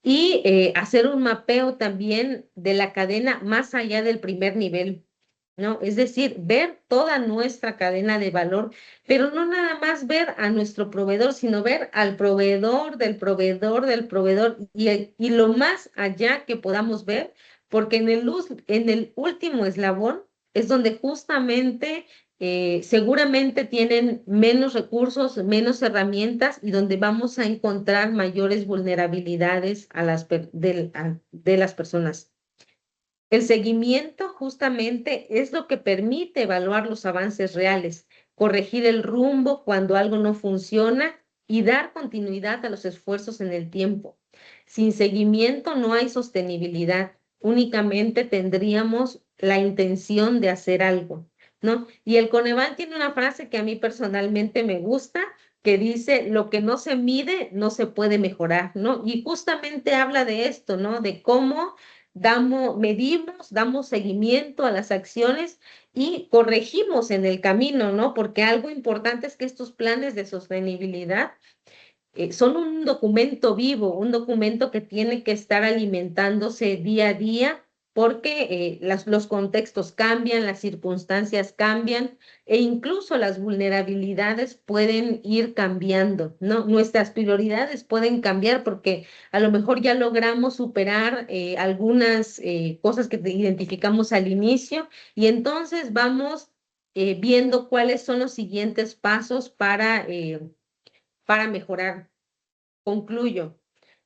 [SPEAKER 2] Y hacer un mapeo también de la cadena más allá del primer nivel, ¿no? Es decir, ver toda nuestra cadena de valor, pero no nada más ver a nuestro proveedor, sino ver al proveedor del proveedor del proveedor y lo más allá que podamos ver, porque en el último eslabón es donde justamente seguramente tienen menos recursos, menos herramientas y donde vamos a encontrar mayores vulnerabilidades de las personas. El seguimiento justamente es lo que permite evaluar los avances reales, corregir el rumbo cuando algo no funciona y dar continuidad a los esfuerzos en el tiempo. Sin seguimiento no hay sostenibilidad, únicamente tendríamos la intención de hacer algo, ¿no? Y el Coneval tiene una frase que a mí personalmente me gusta, que dice, lo que no se mide no se puede mejorar, ¿no? Y justamente habla de esto, ¿no? De cómo medimos, damos seguimiento a las acciones y corregimos en el camino, ¿no? Porque algo importante es que estos planes de sostenibilidad son un documento vivo, un documento que tiene que estar alimentándose día a día porque los contextos cambian, las circunstancias cambian e incluso las vulnerabilidades pueden ir cambiando, ¿no? Nuestras prioridades pueden cambiar porque a lo mejor ya logramos superar algunas cosas que identificamos al inicio y entonces vamos viendo cuáles son los siguientes pasos para mejorar. Concluyo.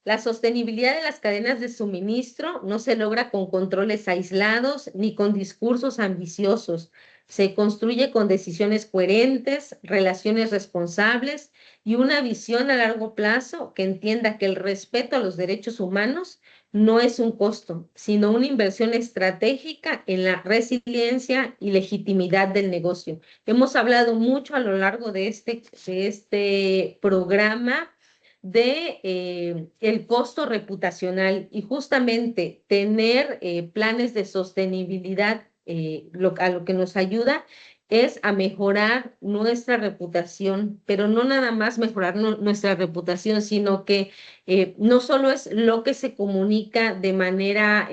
[SPEAKER 2] La sostenibilidad de las cadenas de suministro no se logra con controles aislados ni con discursos ambiciosos. Se construye con decisiones coherentes, relaciones responsables y una visión a largo plazo que entienda que el respeto a los derechos humanos no es un costo, sino una inversión estratégica en la resiliencia y legitimidad del negocio. Hemos hablado mucho a lo largo de este programa de el costo reputacional y justamente tener planes de sostenibilidad a lo que nos ayuda es a mejorar nuestra reputación, pero no nada más mejorar nuestra reputación, sino que no solo es lo que se comunica de manera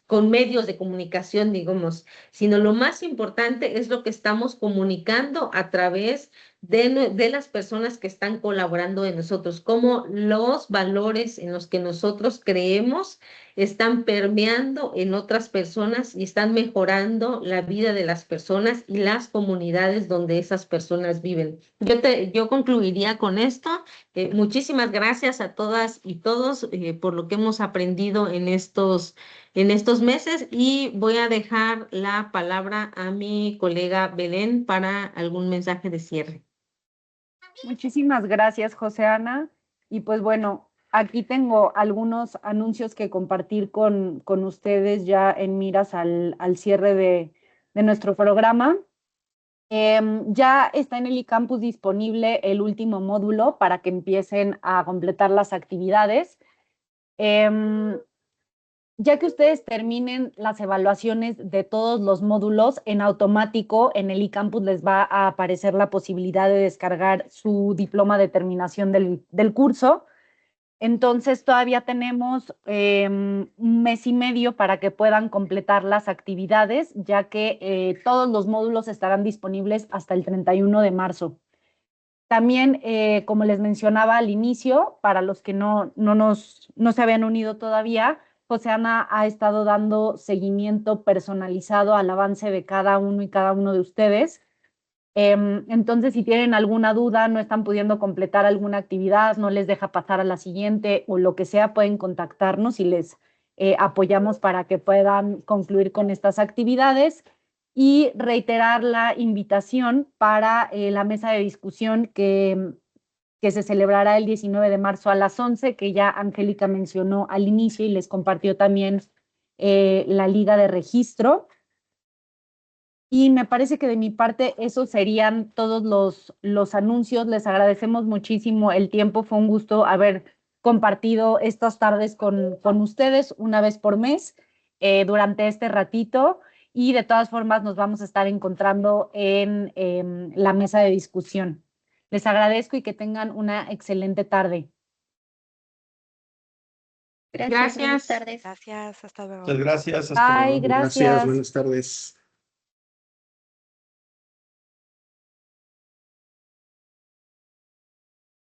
[SPEAKER 2] con medios de comunicación, digamos, sino lo más importante es lo que estamos comunicando a través de las personas que están colaborando en nosotros, cómo los valores en los que nosotros creemos están permeando en otras personas y están mejorando la vida de las personas y las comunidades donde esas personas viven. Yo concluiría con esto. Muchísimas gracias a todas y todos por lo que hemos aprendido en estos meses y voy a dejar la palabra a mi colega Belén para algún mensaje de cierre.
[SPEAKER 1] Muchísimas gracias, José Ana. Y pues bueno, aquí tengo algunos anuncios que compartir con ustedes ya en miras al cierre de nuestro programa. Ya está en el eCampus disponible el último módulo para que empiecen a completar las actividades. Ya que ustedes terminen las evaluaciones de todos los módulos, en automático en el eCampus les va a aparecer la posibilidad de descargar su diploma de terminación del curso. Entonces todavía tenemos un mes y medio para que puedan completar las actividades, ya que todos los módulos estarán disponibles hasta el 31 de marzo. También, como les mencionaba al inicio, para los que no se habían unido todavía, José Ana ha estado dando seguimiento personalizado al avance de cada uno y cada uno de ustedes. Entonces, si tienen alguna duda, no están pudiendo completar alguna actividad, no les deja pasar a la siguiente o lo que sea, pueden contactarnos y les apoyamos para que puedan concluir con estas actividades y reiterar la invitación para la mesa de discusión que se celebrará el 19 de marzo a las 11, que ya Angélica mencionó al inicio y les compartió también la liga de registro. Y me parece que de mi parte esos serían todos los anuncios. Les agradecemos muchísimo el tiempo. Fue un gusto haber compartido estas tardes con ustedes una vez por mes durante este ratito, y de todas formas nos vamos a estar encontrando en la mesa de discusión. Les agradezco y que tengan una excelente tarde.
[SPEAKER 2] Gracias.
[SPEAKER 7] Buenas tardes.
[SPEAKER 8] Gracias, hasta luego.
[SPEAKER 3] Muchas gracias. Hasta
[SPEAKER 1] Bye,
[SPEAKER 3] luego.
[SPEAKER 1] gracias.
[SPEAKER 9] Gracias, buenas tardes.